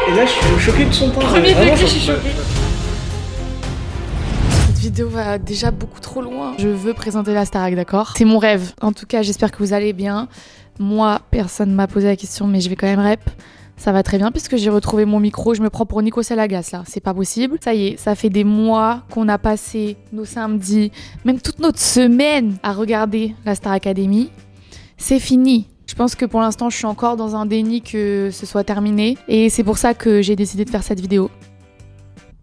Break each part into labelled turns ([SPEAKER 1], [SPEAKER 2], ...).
[SPEAKER 1] Et là, je suis choqué de son teint.
[SPEAKER 2] Premier
[SPEAKER 1] Vraiment,
[SPEAKER 2] degré, je suis choquée. Cette vidéo va déjà beaucoup trop loin. Je veux présenter la Starac, d'accord? C'est mon rêve. En tout cas, j'espère que vous allez bien. Moi, personne m'a posé la question, mais je vais quand même rep. Ça va très bien puisque j'ai retrouvé mon micro. Je me prends pour Nico Salagas là, c'est pas possible. Ça y est, ça fait des mois qu'on a passé nos samedis, même toute notre semaine à regarder la Star Academy. C'est fini. Je pense que pour l'instant, je suis encore dans un déni que ce soit terminé. Et c'est pour ça que j'ai décidé de faire cette vidéo.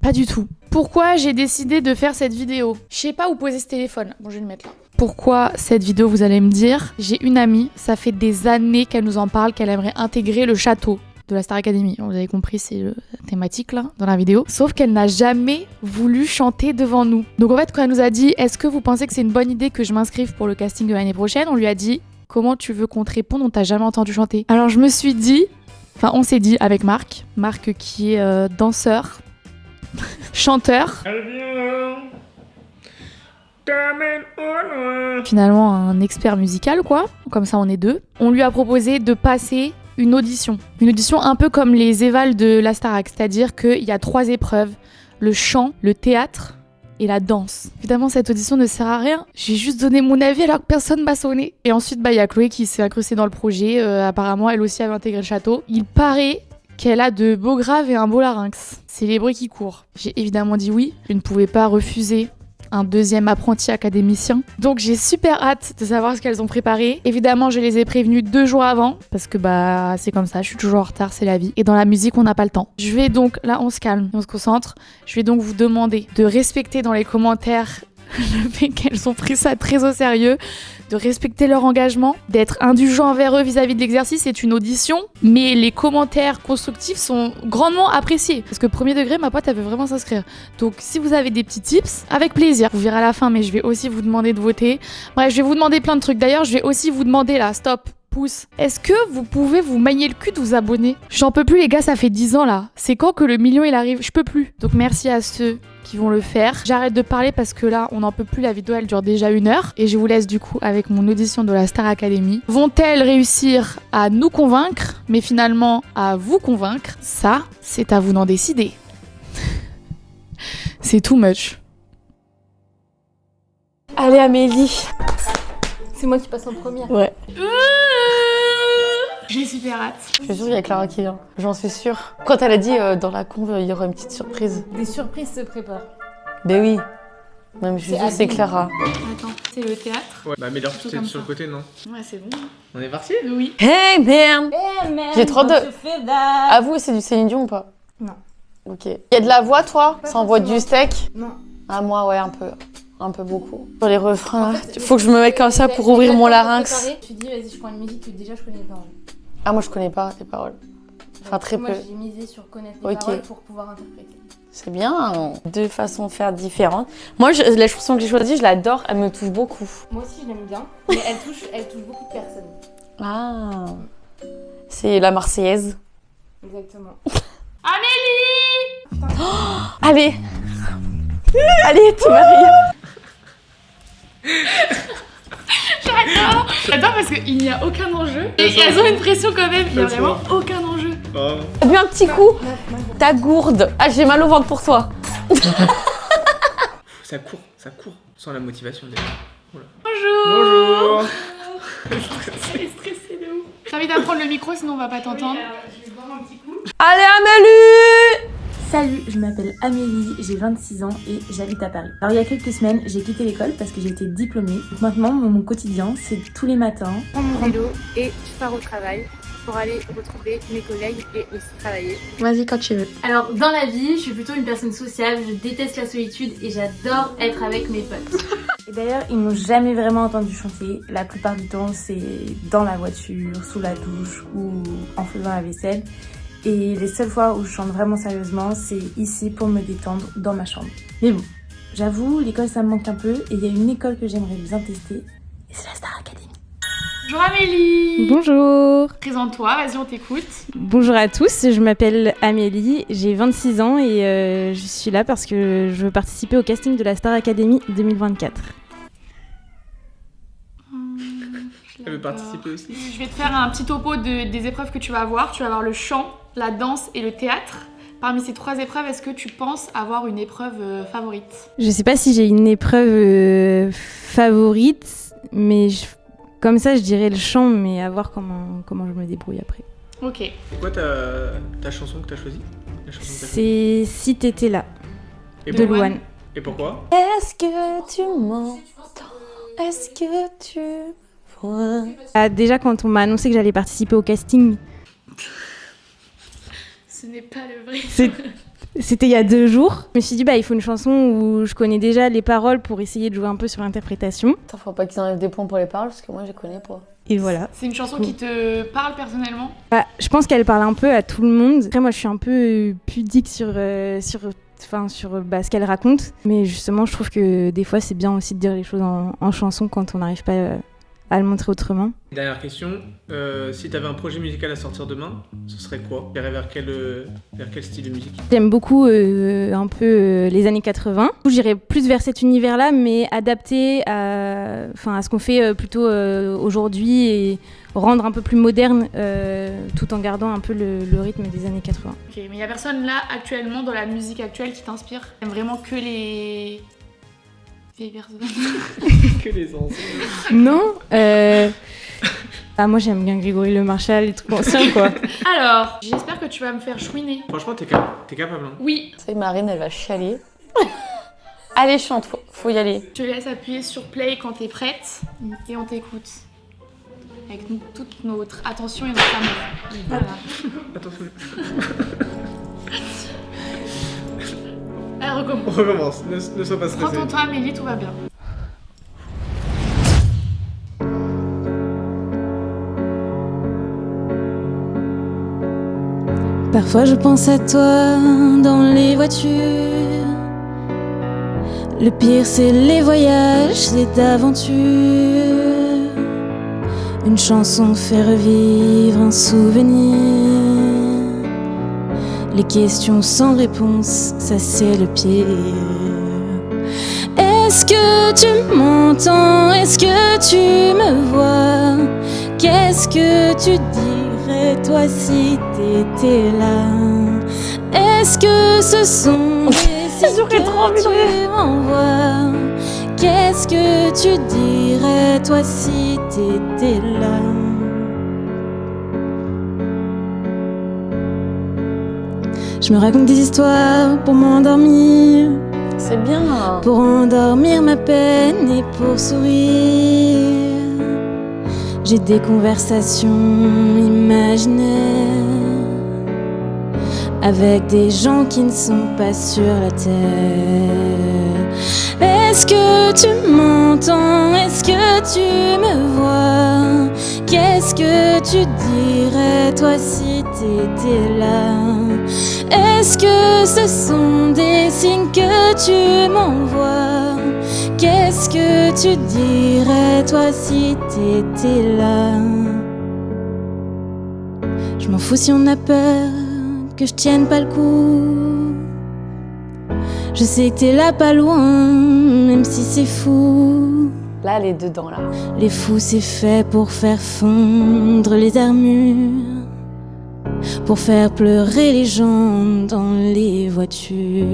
[SPEAKER 2] Pas du tout. Pourquoi j'ai décidé de faire cette vidéo? Je sais pas où poser ce téléphone. Bon, je vais le mettre là. Pourquoi cette vidéo, vous allez me dire? J'ai une amie, ça fait des années qu'elle nous en parle, qu'elle aimerait intégrer le château de la Star Academy. Vous avez compris, c'est la thématique là, dans la vidéo. Sauf qu'elle n'a jamais voulu chanter devant nous. Donc en fait, quand elle nous a dit « Est-ce que vous pensez que c'est une bonne idée que je m'inscrive pour le casting de l'année prochaine ?» On lui a dit « Comment tu veux qu'on te réponde? On t'a jamais entendu chanter. » Alors je me suis dit, enfin on s'est dit avec Marc qui est danseur, chanteur, finalement un expert musical quoi, comme ça on est deux. On lui a proposé de passer une audition un peu comme les évals de la Starac, c'est-à-dire qu'il y a 3 épreuves, le chant, le théâtre et la danse. Évidemment cette audition ne sert à rien, j'ai juste donné mon avis alors que personne m'a sonné. Et ensuite il y a Chloé qui s'est incrustée dans le projet, apparemment elle aussi avait intégré le château. Il paraît qu'elle a de beaux graves et un beau larynx. C'est les bruits qui courent. J'ai évidemment dit oui, je ne pouvais pas refuser un deuxième apprenti académicien. Donc j'ai super hâte de savoir ce qu'elles ont préparé. Évidemment, je les ai prévenues 2 jours avant, parce que bah c'est comme ça, je suis toujours en retard, c'est la vie. Et dans la musique, on n'a pas le temps. Je vais donc, là on se calme, on se concentre, je vais donc vous demander de respecter dans les commentaires le fait qu'elles ont pris ça très au sérieux, de respecter leur engagement, d'être indulgent envers eux vis-à-vis de l'exercice. C'est une audition, mais les commentaires constructifs sont grandement appréciés. Parce que premier degré, ma pote, elle veut vraiment s'inscrire. Donc si vous avez des petits tips, avec plaisir. Vous verrez à la fin, mais je vais aussi vous demander de voter. Bref, je vais vous demander plein de trucs. D'ailleurs, je vais aussi vous demander là, stop, pouce. Est-ce que vous pouvez vous manier le cul de vous abonner? J'en peux plus les gars, ça fait 10 ans là. C'est quand que le million il arrive? Je peux plus. Donc merci à ceux qui vont le faire. J'arrête de parler parce que là, on n'en peut plus, la vidéo elle dure déjà 1 heure. Et je vous laisse du coup avec mon audition de la Star Academy. Vont-elles réussir à nous convaincre, mais finalement à vous convaincre? Ça, c'est à vous d'en décider. C'est too much.
[SPEAKER 3] Allez Amélie.
[SPEAKER 4] C'est moi qui passe en première.
[SPEAKER 3] Ouais.
[SPEAKER 2] J'ai super hâte.
[SPEAKER 3] Je suis sûre qu'il y a Clara qui vient. J'en suis sûre. Quand elle a dit dans la conve, il y aura une petite surprise.
[SPEAKER 4] Des surprises se préparent.
[SPEAKER 3] Ben oui. Non mais je suis sûre c'est Clara.
[SPEAKER 2] Attends, c'est le théâtre?
[SPEAKER 1] Ouais, bah, mais leur
[SPEAKER 2] Plutôt
[SPEAKER 1] c'est
[SPEAKER 2] comme
[SPEAKER 1] sur le
[SPEAKER 2] ça.
[SPEAKER 1] côté, non?
[SPEAKER 2] Ouais, c'est bon.
[SPEAKER 1] On est parti?
[SPEAKER 2] Oui.
[SPEAKER 3] Hey man. J'ai trop de...
[SPEAKER 4] Ah
[SPEAKER 3] À vous, c'est du Céline Dion ou pas?
[SPEAKER 4] Non.
[SPEAKER 3] Ok. Il y a de la voix toi?
[SPEAKER 4] Pas
[SPEAKER 3] Ça envoie du
[SPEAKER 4] forcément.
[SPEAKER 3] steak?
[SPEAKER 4] Non.
[SPEAKER 3] Ah moi ouais un peu. Un peu beaucoup. Sur les refrains, faut que je me mette comme ça pour ouvrir mon larynx.
[SPEAKER 4] Tu dis vas-y je prends une musique que déjà je connais les paroles.
[SPEAKER 3] Ah moi je connais pas les paroles. Enfin très
[SPEAKER 4] Moi
[SPEAKER 3] peu.
[SPEAKER 4] j'ai misé sur connaître les
[SPEAKER 3] Ok.
[SPEAKER 4] paroles pour pouvoir interpréter.
[SPEAKER 3] C'est bien. 2 façons de faire différentes. Moi la chanson que j'ai choisie, je l'adore, elle me touche beaucoup.
[SPEAKER 4] Moi aussi je l'aime bien, mais elle touche beaucoup de personnes.
[SPEAKER 3] Ah. C'est la Marseillaise.
[SPEAKER 4] Exactement.
[SPEAKER 2] Amélie!
[SPEAKER 3] Allez. Allez, tu Marie.
[SPEAKER 2] J'adore parce qu'il n'y a aucun enjeu. Et elles ont une pression quand même, il n'y a vraiment aucun enjeu.
[SPEAKER 1] Oh.
[SPEAKER 3] T'as bu un petit coup. Ta gourde. Ah, j'ai mal au ventre pour toi.
[SPEAKER 1] Ça court. Sans la motivation déjà.
[SPEAKER 2] Bonjour!
[SPEAKER 1] Bonjour!
[SPEAKER 2] Elle est stressée de ouf. J'ai envie d'apprendre le micro sinon on va pas t'entendre. Je vais boire un petit coup.
[SPEAKER 3] Allez, Amélie.
[SPEAKER 5] Salut, je m'appelle Amélie, j'ai 26 ans et j'habite à Paris. Alors il y a quelques semaines, j'ai quitté l'école parce que j'ai été diplômée. Donc maintenant, mon quotidien, c'est tous les matins.
[SPEAKER 6] Je prends mon vélo et je pars au travail pour aller retrouver mes collègues et aussi travailler.
[SPEAKER 3] Vas-y quand tu veux.
[SPEAKER 5] Alors dans la vie, je suis plutôt une personne sociable, je déteste la solitude et j'adore être avec mes potes. Et d'ailleurs, ils m'ont jamais vraiment entendu chanter. La plupart du temps, c'est dans la voiture, sous la douche ou en faisant la vaisselle. Et les seules fois où je chante vraiment sérieusement, c'est ici pour me détendre dans ma chambre. Mais bon, j'avoue, l'école ça me manque un peu et il y a une école que j'aimerais bien tester et c'est la Star Academy.
[SPEAKER 2] Bonjour Amélie!
[SPEAKER 7] Bonjour.
[SPEAKER 2] Présente-toi, vas-y on t'écoute.
[SPEAKER 7] Bonjour à tous, je m'appelle Amélie, j'ai 26 ans et je suis là parce que je veux participer au casting de la Star Academy 2024.
[SPEAKER 1] Elle veut participer aussi.
[SPEAKER 2] Je vais te faire un petit topo des épreuves que tu vas avoir. Tu vas avoir le chant, la danse et le théâtre. Parmi ces 3 épreuves, est-ce que tu penses avoir une épreuve favorite?
[SPEAKER 7] Je sais pas si j'ai une épreuve favorite, mais comme ça, je dirais le chant, mais à voir comment je me débrouille après.
[SPEAKER 2] Ok.
[SPEAKER 1] C'est quoi ta chanson que t'as choisie? La chanson que t'as choisie.
[SPEAKER 7] C'est Si t'étais là,
[SPEAKER 1] Et
[SPEAKER 7] de
[SPEAKER 1] pourquoi?
[SPEAKER 7] Louane.
[SPEAKER 1] Et pourquoi?
[SPEAKER 3] Est-ce que tu m'entends? Est-ce que tu me vois?
[SPEAKER 7] Déjà, quand on m'a annoncé que j'allais participer au casting,
[SPEAKER 2] Ce n'est pas le vrai.
[SPEAKER 7] c'était il y a 2 jours. Je me suis dit, il faut une chanson où je connais déjà les paroles pour essayer de jouer un peu sur l'interprétation.
[SPEAKER 3] Attends, faut pas qu'ils enlèvent des points pour les paroles parce que moi je connais pas.
[SPEAKER 7] Et voilà.
[SPEAKER 2] C'est une chanson qui te parle personnellement?
[SPEAKER 7] Je pense qu'elle parle un peu à tout le monde. Après, moi, je suis un peu pudique sur ce qu'elle raconte. Mais justement, je trouve que des fois, c'est bien aussi de dire les choses en chanson quand on n'arrive pas à le montrer autrement.
[SPEAKER 1] Dernière question, si t'avais un projet musical à sortir demain, ce serait quoi? T'irais vers quel style de musique?
[SPEAKER 7] J'aime beaucoup un peu les années 80. J'irais plus vers cet univers-là, mais adapté à ce qu'on fait plutôt aujourd'hui et rendre un peu plus moderne tout en gardant un peu le rythme des années 80.
[SPEAKER 2] Ok, mais il y a personne là actuellement dans la musique actuelle qui t'inspire? T'aimes vraiment que les vieilles personnes?
[SPEAKER 1] Que les anciens.
[SPEAKER 7] Non moi j'aime bien Grégory Le Marchal, les trucs anciens quoi.
[SPEAKER 2] Alors, j'espère que tu vas me faire chouiner.
[SPEAKER 1] Franchement, t'es capable. Hein.
[SPEAKER 2] Oui,
[SPEAKER 3] Tu sais, Marine, elle va chialer. Allez, chante, faut y aller.
[SPEAKER 2] je te laisse appuyer sur play quand t'es prête et on t'écoute. Avec toute notre attention et notre amour. Voilà.
[SPEAKER 1] Attention.
[SPEAKER 2] Elle recommence.
[SPEAKER 1] On recommence, ne sois pas
[SPEAKER 2] Prends
[SPEAKER 1] stressé.
[SPEAKER 2] ton temps, Amélie, tout va bien.
[SPEAKER 7] Parfois je pense à toi dans les voitures. Le pire c'est les voyages, c'est d'aventure. Une chanson fait revivre un souvenir. Les questions sans réponse, ça c'est le pire. Est-ce que tu m'entends? Est-ce que tu me vois? Qu'est-ce que tu dirais toi si t'étais là? Est-ce que ce sont des signes que tu m'envoies? Qu'est-ce que tu dirais toi si t'étais là? Je me raconte des histoires pour m'endormir,
[SPEAKER 3] C'est bien.
[SPEAKER 7] pour endormir ma peine et pour sourire. J'ai des conversations imaginaires avec des gens qui ne sont pas sur la terre. Est-ce que tu m'entends? Est-ce que tu me vois? Qu'est-ce que tu dirais toi si t'étais là? Est-ce que ce sont des signes que tu m'envoies? Qu'est-ce que tu dirais toi si t'étais là? Je m'en fous si on a peur que je tienne pas le coup. Je sais que t'es là pas loin, même si c'est fou.
[SPEAKER 3] Là, elle est dedans, là.
[SPEAKER 7] Les fous c'est fait pour faire fondre les armures, pour faire pleurer les gens dans les voitures.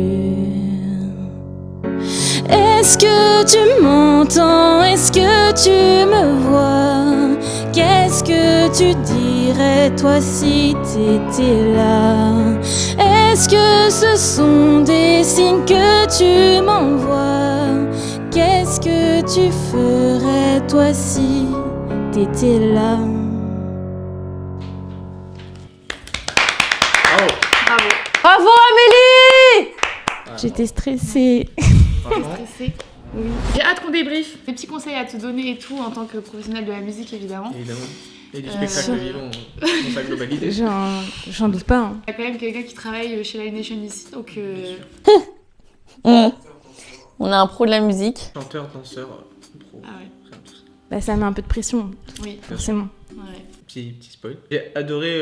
[SPEAKER 7] Est-ce que tu m'entends? Est-ce que tu me vois? Qu'est-ce que tu dirais toi si t'étais là? Est-ce que ce sont des signes que tu m'envoies? Qu'est-ce que tu ferais toi si t'étais là?
[SPEAKER 1] Bravo.
[SPEAKER 2] Bravo.
[SPEAKER 3] Bravo, Amélie!
[SPEAKER 7] J'étais stressée.
[SPEAKER 1] Franchement,
[SPEAKER 2] Stressée. Oui. J'ai hâte qu'on débriefe. Des petits conseils à te donner et tout en tant que professionnel de la musique, évidemment.
[SPEAKER 1] évidemment. Et du spectacle vivant dans sa globalité.
[SPEAKER 7] J'en doute pas. Hein.
[SPEAKER 2] Il y a quand même quelqu'un qui travaille chez Live Nation ici, donc
[SPEAKER 3] On a un pro de la musique.
[SPEAKER 1] Chanteur, danseur, pro.
[SPEAKER 2] ah ouais,
[SPEAKER 1] rien de tout ça.
[SPEAKER 7] Bah, ça met un peu de pression,
[SPEAKER 2] oui,
[SPEAKER 7] forcément.
[SPEAKER 2] ouais.
[SPEAKER 1] Petit spoil. J'ai adoré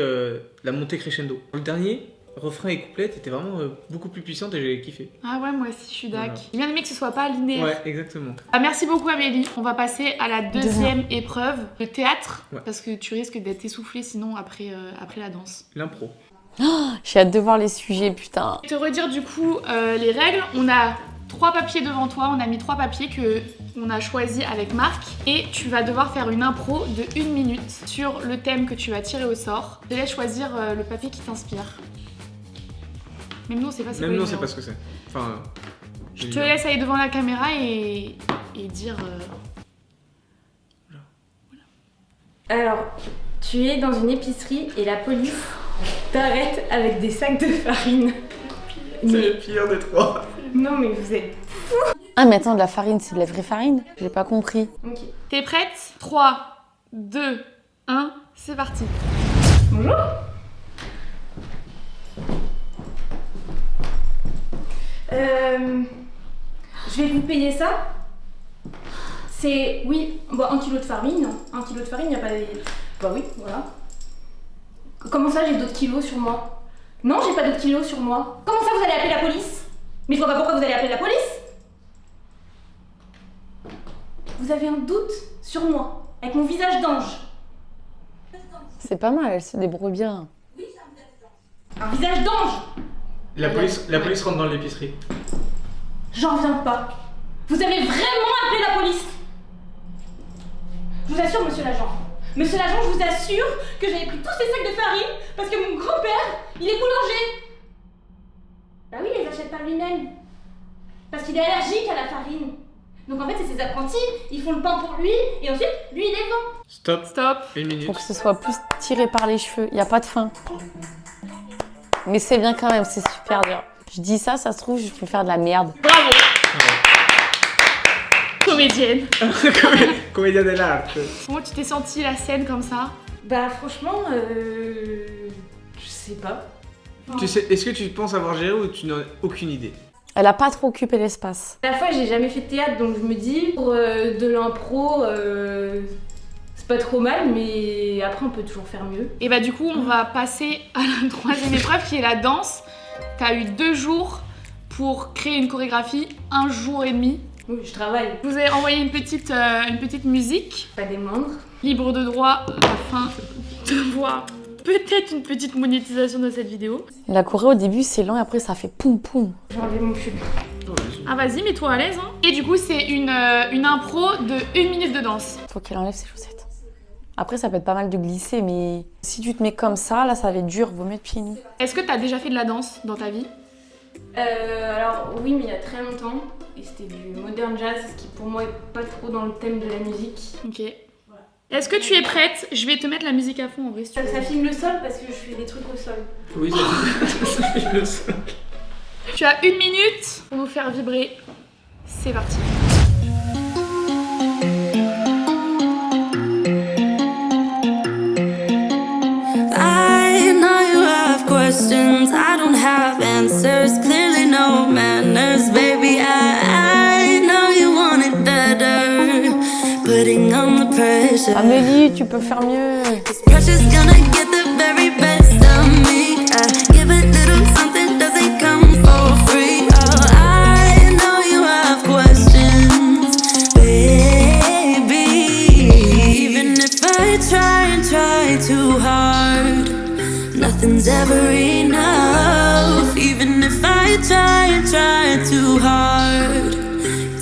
[SPEAKER 1] la montée crescendo. Le dernier, refrain et couplet, était vraiment beaucoup plus puissante et j'ai kiffé.
[SPEAKER 2] Ah ouais, moi aussi, je suis
[SPEAKER 1] Voilà.
[SPEAKER 2] d'accord. J'ai bien aimé que ce soit pas linéaire.
[SPEAKER 1] Ouais, exactement.
[SPEAKER 2] Ah, merci beaucoup Amélie. On va passer à la deuxième épreuve, le théâtre,
[SPEAKER 1] Ouais.
[SPEAKER 2] parce que tu risques d'être essoufflée sinon après la danse.
[SPEAKER 1] L'impro.
[SPEAKER 3] J'ai hâte de voir les sujets, putain.
[SPEAKER 2] Je vais te redire du coup les règles. On a 3 papiers devant toi, on a mis 3 papiers que on a choisi avec Marc et tu vas devoir faire une impro de 1 minute sur le thème que tu vas tirer au sort. Je te laisse choisir le papier qui t'inspire. Même nous on sait pas c'est quoi.
[SPEAKER 1] Même
[SPEAKER 2] le
[SPEAKER 1] nous on sait
[SPEAKER 2] numéro.
[SPEAKER 1] pas ce que c'est. Enfin.
[SPEAKER 2] Je te laisse aller devant la caméra et dire.
[SPEAKER 5] Alors, tu es dans une épicerie et la police t'arrête avec des sacs de farine.
[SPEAKER 1] C'est le pire des 3.
[SPEAKER 5] Non mais vous êtes...
[SPEAKER 3] Ah, mais attends, de la farine, c'est de la vraie farine? J'ai pas compris.
[SPEAKER 5] Ok.
[SPEAKER 2] T'es prête? 3, 2, 1, c'est parti.
[SPEAKER 5] Bonjour. Je vais vous payer ça. C'est, oui, bon, 1 kilo de farine. 1 kilo de farine, il n'y a pas de... Bah oui, voilà. Comment ça, j'ai d'autres kilos sur moi? Non, j'ai pas d'autres kilos sur moi. Comment ça, vous allez appeler la police? Mais je vois pas pourquoi vous allez appeler la police. Vous avez un doute sur moi, avec mon visage d'ange.
[SPEAKER 3] C'est pas mal, elle se débrouille bien.
[SPEAKER 5] Un visage d'ange.
[SPEAKER 1] La police rentre dans l'épicerie.
[SPEAKER 5] J'en reviens pas. Vous avez vraiment appelé la police? Je vous assure, monsieur l'agent. Monsieur l'agent, je vous assure que j'avais pris tous ces sacs de farine parce que mon grand-père, il est boulanger. Bah oui, il les achète pas lui-même. Parce qu'il est allergique à la farine. Donc en fait, c'est ses apprentis, ils font le pain pour lui et ensuite, lui, il les vend.
[SPEAKER 1] Stop.
[SPEAKER 2] Stop.
[SPEAKER 1] 1 minute.
[SPEAKER 3] Faut que ce soit plus tiré par les cheveux, y a pas de fin. Mais c'est bien quand même, c'est super dur. Je dis ça, ça se trouve, je peux faire de la merde.
[SPEAKER 2] Bravo. Comédienne.
[SPEAKER 1] Comédia dell'arte.
[SPEAKER 2] Comment tu t'es sentie la scène comme ça?
[SPEAKER 5] Bah franchement, je sais pas.
[SPEAKER 1] Tu sais, est-ce que tu penses avoir géré ou tu n'as aucune idée?
[SPEAKER 3] Elle a pas trop occupé l'espace.
[SPEAKER 5] À la fois, j'ai jamais fait de théâtre, donc je me dis, pour de l'impro, c'est pas trop mal, mais après, on peut toujours faire mieux.
[SPEAKER 2] Et bah du coup, on va passer à la 3e épreuve qui est la danse. T'as eu 2 jours pour créer une chorégraphie, 1 jour et demi.
[SPEAKER 5] Oui, je travaille,
[SPEAKER 2] Je vous ai envoyé une petite musique,
[SPEAKER 5] pas des moindres.
[SPEAKER 2] libre de droit, afin de voir peut-être une petite monétisation de cette vidéo.
[SPEAKER 3] La choré au début c'est lent et après ça fait poum poum.
[SPEAKER 5] J'ai enlevé mon pull.
[SPEAKER 2] Ah vas-y, mets-toi à l'aise. Hein. Et du coup, c'est une impro de 1 minute de danse.
[SPEAKER 3] Faut qu'elle enlève ses chaussettes. Après ça peut être pas mal de glisser mais si tu te mets comme ça, là ça va être dur, vaut mieux être pieds nus.
[SPEAKER 2] Est-ce que t'as déjà fait de la danse dans ta vie?
[SPEAKER 5] Alors oui, mais il y a très longtemps, et c'était du modern jazz, ce qui pour moi est pas trop dans le thème de la musique.
[SPEAKER 2] Ok. Est-ce que tu es prête? Je vais te mettre la musique à fond en vrai si tu veux.
[SPEAKER 5] Ça filme le sol parce que je fais des trucs au sol.
[SPEAKER 1] Oui, ça fait le son.
[SPEAKER 2] Tu as 1 minute pour nous faire vibrer. C'est parti.
[SPEAKER 7] I know you have questions, I don't have answers. Clearly no manners, baby. I know you want it better. Putting on the pressure.
[SPEAKER 3] Amélie, tu peux faire mieux.
[SPEAKER 7] This pressure's gonna get the very best of me. I give a little something, doesn't come for free. Oh, I know you have questions, baby. Even if I try and try too hard, nothing's ever enough. Even if I try and try too hard,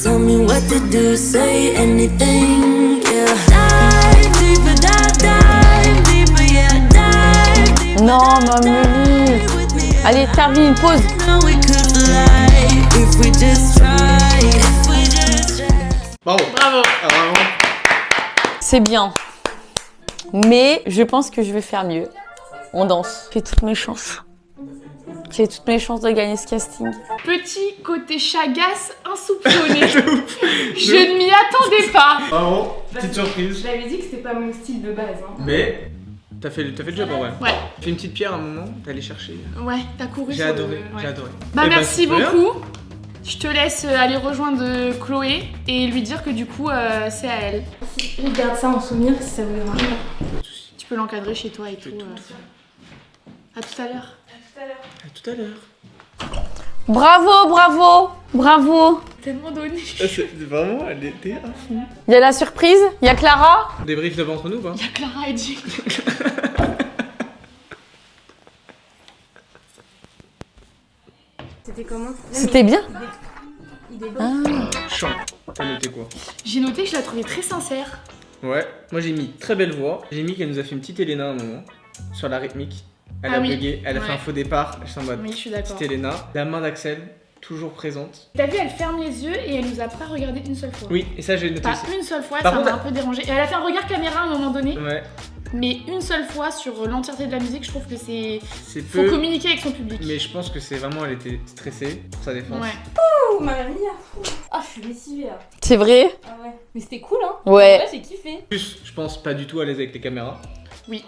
[SPEAKER 7] tell me what to do, say anything, yeah. Dive deeper, dive deeper, yeah, dive deeper.
[SPEAKER 3] Non, mais Amélie. Allez, termine, pause.
[SPEAKER 7] Know we could fly if we just try, if we just try.
[SPEAKER 1] Bravo.
[SPEAKER 2] Bravo.
[SPEAKER 1] Ah, vraiment.
[SPEAKER 3] C'est bien. Mais je pense que je vais faire mieux. On danse. J'ai toutes mes chances. J'ai toutes mes chances de gagner ce casting.
[SPEAKER 2] Petit côté chagasse insoupçonné. Je ne m'y attendais pas.
[SPEAKER 1] Vraiment, petite surprise.
[SPEAKER 5] Je l'avais dit que c'était pas mon style de base. Hein.
[SPEAKER 1] Mais t'as fait le job en vrai.
[SPEAKER 2] Ouais,
[SPEAKER 1] Fais une petite pierre à un moment, t'es allé chercher.
[SPEAKER 2] ouais, t'as couru
[SPEAKER 1] J'ai
[SPEAKER 2] sur
[SPEAKER 1] adoré,
[SPEAKER 2] le... ouais.
[SPEAKER 1] j'ai adoré.
[SPEAKER 2] Bah
[SPEAKER 1] Eh ben,
[SPEAKER 2] merci
[SPEAKER 1] super.
[SPEAKER 2] beaucoup. Je te laisse aller rejoindre Chloé et lui dire que du coup c'est à elle.
[SPEAKER 5] Je garde ça en souvenir si ça vous dérange pas.
[SPEAKER 2] Tu peux l'encadrer chez toi et tout. À tout à l'heure.
[SPEAKER 1] À tout à l'heure.
[SPEAKER 3] Bravo, bravo, bravo.
[SPEAKER 2] Tellement donné.
[SPEAKER 1] Vraiment, elle était à fond.
[SPEAKER 3] Il y a la surprise, il y a Clara.
[SPEAKER 1] Débrief d'abord entre nous, quoi.
[SPEAKER 2] Il y a Clara et Jake.
[SPEAKER 4] C'était comment?
[SPEAKER 3] C'était bien.
[SPEAKER 4] Il est beau.
[SPEAKER 3] Ah.
[SPEAKER 1] Chant. T'as noté quoi?
[SPEAKER 2] J'ai noté que je la trouvais très sincère.
[SPEAKER 1] Ouais, moi j'ai mis très belle voix. J'ai mis qu'elle nous a fait une petite Elena à un moment sur la rythmique. Elle
[SPEAKER 2] Ah
[SPEAKER 1] a
[SPEAKER 2] oui.
[SPEAKER 1] bugué, elle a fait
[SPEAKER 2] Ouais.
[SPEAKER 1] un faux départ. Je suis en mode
[SPEAKER 2] Oui, je suis d'accord.
[SPEAKER 1] petite Elena. La main d'Axel, toujours présente.
[SPEAKER 2] T'as vu, elle ferme les yeux et elle nous a pas regardé une seule fois.
[SPEAKER 1] Oui, et ça j'ai noté
[SPEAKER 2] Pas
[SPEAKER 1] aussi.
[SPEAKER 2] une seule fois,
[SPEAKER 1] Par
[SPEAKER 2] ça
[SPEAKER 1] contre,
[SPEAKER 2] m'a un peu dérangé. Et elle a fait un regard caméra à un moment donné,
[SPEAKER 1] Ouais,
[SPEAKER 2] mais une seule fois sur l'entièreté de la musique, je trouve que c'est.
[SPEAKER 1] c'est
[SPEAKER 2] Faut
[SPEAKER 1] peu.
[SPEAKER 2] communiquer avec son public.
[SPEAKER 1] Mais je pense que c'est vraiment, elle était stressée pour sa défense.
[SPEAKER 2] Ouais.
[SPEAKER 4] Oh, ma mère. Ah, je suis lessivée là.
[SPEAKER 3] C'est vrai?
[SPEAKER 4] Ah ouais. Mais c'était cool, hein.
[SPEAKER 3] Ouais.
[SPEAKER 4] J'ai kiffé.
[SPEAKER 1] Plus, je pense pas du tout à l'aise avec les caméras.
[SPEAKER 2] Oui.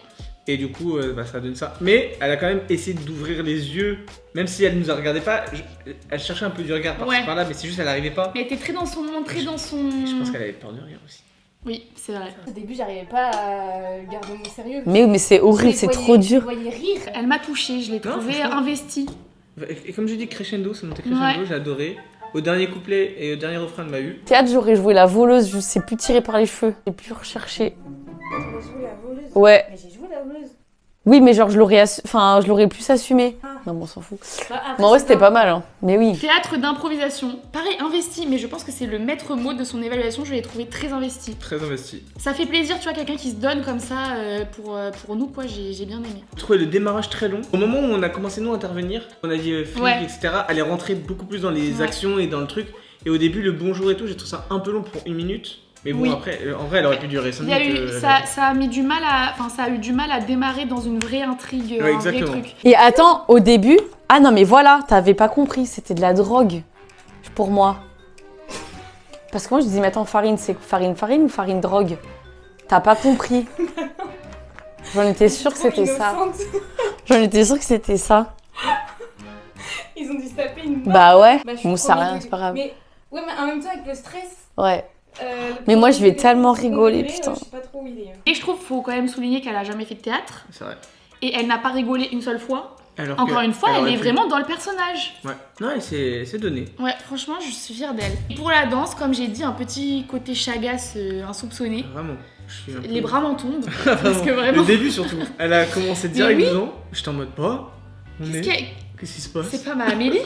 [SPEAKER 1] Et du coup, ça donne ça. Mais elle a quand même essayé d'ouvrir les yeux, même si elle nous a regardé pas. Elle cherchait un peu du regard par-ci
[SPEAKER 2] Ouais.
[SPEAKER 1] par-là, mais c'est juste elle arrivait pas.
[SPEAKER 2] Mais elle était très dans son monde, très dans son.
[SPEAKER 1] Je pense qu'elle avait peur de rire aussi.
[SPEAKER 2] Oui, c'est vrai.
[SPEAKER 4] Au début, j'arrivais pas à garder mon sérieux.
[SPEAKER 3] Mais c'est horrible,
[SPEAKER 4] Je
[SPEAKER 3] c'est
[SPEAKER 4] les
[SPEAKER 3] trop
[SPEAKER 4] voyais-
[SPEAKER 3] dur.
[SPEAKER 4] Je voyais rire.
[SPEAKER 2] Elle m'a touchée, je l'ai
[SPEAKER 1] Non,
[SPEAKER 2] trouvée
[SPEAKER 1] franchement.
[SPEAKER 2] investie.
[SPEAKER 1] Et comme je dis, crescendo, c'est monté crescendo,
[SPEAKER 2] Ouais.
[SPEAKER 1] j'ai adoré. Au dernier couplet et au dernier refrain, elle m'a eu.
[SPEAKER 3] Théâtre, j'aurais joué la voleuse, je sais plus tirer par les cheveux. J'ai plus recherché.
[SPEAKER 4] J'ai joué la voleuse.
[SPEAKER 3] Ouais.
[SPEAKER 4] Mais j'ai joué la voleuse.
[SPEAKER 3] Oui, mais genre, je l'aurais plus assumé.
[SPEAKER 4] Ah.
[SPEAKER 3] Non, mais on s'en fout.
[SPEAKER 4] Bah, après,
[SPEAKER 3] Mais en vrai,
[SPEAKER 4] c'est
[SPEAKER 3] c'était
[SPEAKER 4] bien.
[SPEAKER 3] pas mal, hein. Mais oui.
[SPEAKER 2] Théâtre d'improvisation. Pareil, investi, mais je pense que c'est le maître mot de son évaluation, je l'ai trouvé très investi.
[SPEAKER 1] Très investi.
[SPEAKER 2] Ça fait plaisir, tu vois, quelqu'un qui se donne comme ça pour nous, quoi, j'ai bien aimé.
[SPEAKER 1] J'ai trouvé le démarrage très long. Au moment où on a commencé nous à intervenir, on a dit Philippe,
[SPEAKER 2] Ouais.
[SPEAKER 1] etc., elle est rentrée beaucoup plus dans les
[SPEAKER 2] Ouais.
[SPEAKER 1] actions et dans le truc. Et au début, le bonjour et tout, j'ai trouvé ça un peu long pour 1 minute. Mais bon,
[SPEAKER 2] Oui.
[SPEAKER 1] après, en vrai, elle aurait pu durer 5
[SPEAKER 2] Il y a
[SPEAKER 1] minutes.
[SPEAKER 2] eu, ça a mis du mal à, enfin, ça a eu du mal à démarrer dans une vraie intrigue,
[SPEAKER 1] Ouais,
[SPEAKER 2] un vrai
[SPEAKER 1] exactement.
[SPEAKER 2] truc.
[SPEAKER 3] Et attends, au début. Ah non, mais voilà, t'avais pas compris, c'était de la drogue. Pour moi. Parce que moi, je dis, mais attends, farine, c'est farine ou farine drogue? T'as pas compris. J'en étais sûre que c'était ça. J'en étais sûre que c'était ça.
[SPEAKER 4] Ils ont dû se taper une.
[SPEAKER 3] Bah ouais.
[SPEAKER 4] Bah, je suis
[SPEAKER 3] Bon, ça
[SPEAKER 4] premier
[SPEAKER 3] rien,
[SPEAKER 4] degré.
[SPEAKER 3] c'est pas grave.
[SPEAKER 4] Mais ouais, mais en même temps, avec le stress.
[SPEAKER 3] Ouais.
[SPEAKER 4] le
[SPEAKER 3] Mais moi,
[SPEAKER 4] premier
[SPEAKER 3] je vais
[SPEAKER 4] degré,
[SPEAKER 3] tellement
[SPEAKER 4] le second
[SPEAKER 3] rigoler,
[SPEAKER 4] degré,
[SPEAKER 3] putain.
[SPEAKER 4] Je sais pas trop où il est.
[SPEAKER 2] Et je trouve, faut quand même souligner qu'elle a jamais fait de théâtre,
[SPEAKER 1] C'est vrai.
[SPEAKER 2] et elle n'a pas rigolé une seule fois.
[SPEAKER 1] Alors
[SPEAKER 2] Encore
[SPEAKER 1] que
[SPEAKER 2] une fois, elle
[SPEAKER 1] aurait
[SPEAKER 2] est
[SPEAKER 1] pu.
[SPEAKER 2] vraiment dans le personnage.
[SPEAKER 1] Ouais. Non, elle s'est donnée.
[SPEAKER 2] Ouais, franchement, je suis fière d'elle. Et pour la danse, comme j'ai dit, un petit côté chagasse insoupçonné.
[SPEAKER 1] Vraiment. Je suis un peu-
[SPEAKER 2] Les bras m'en tombent.
[SPEAKER 1] Vraiment.
[SPEAKER 2] parce que vraiment.
[SPEAKER 1] Le début surtout. Elle a commencé direct
[SPEAKER 2] Mais oui.
[SPEAKER 1] dedans. J'étais en mode, bah, Qu'est-ce qui se passe?
[SPEAKER 2] C'est pas ma Amélie.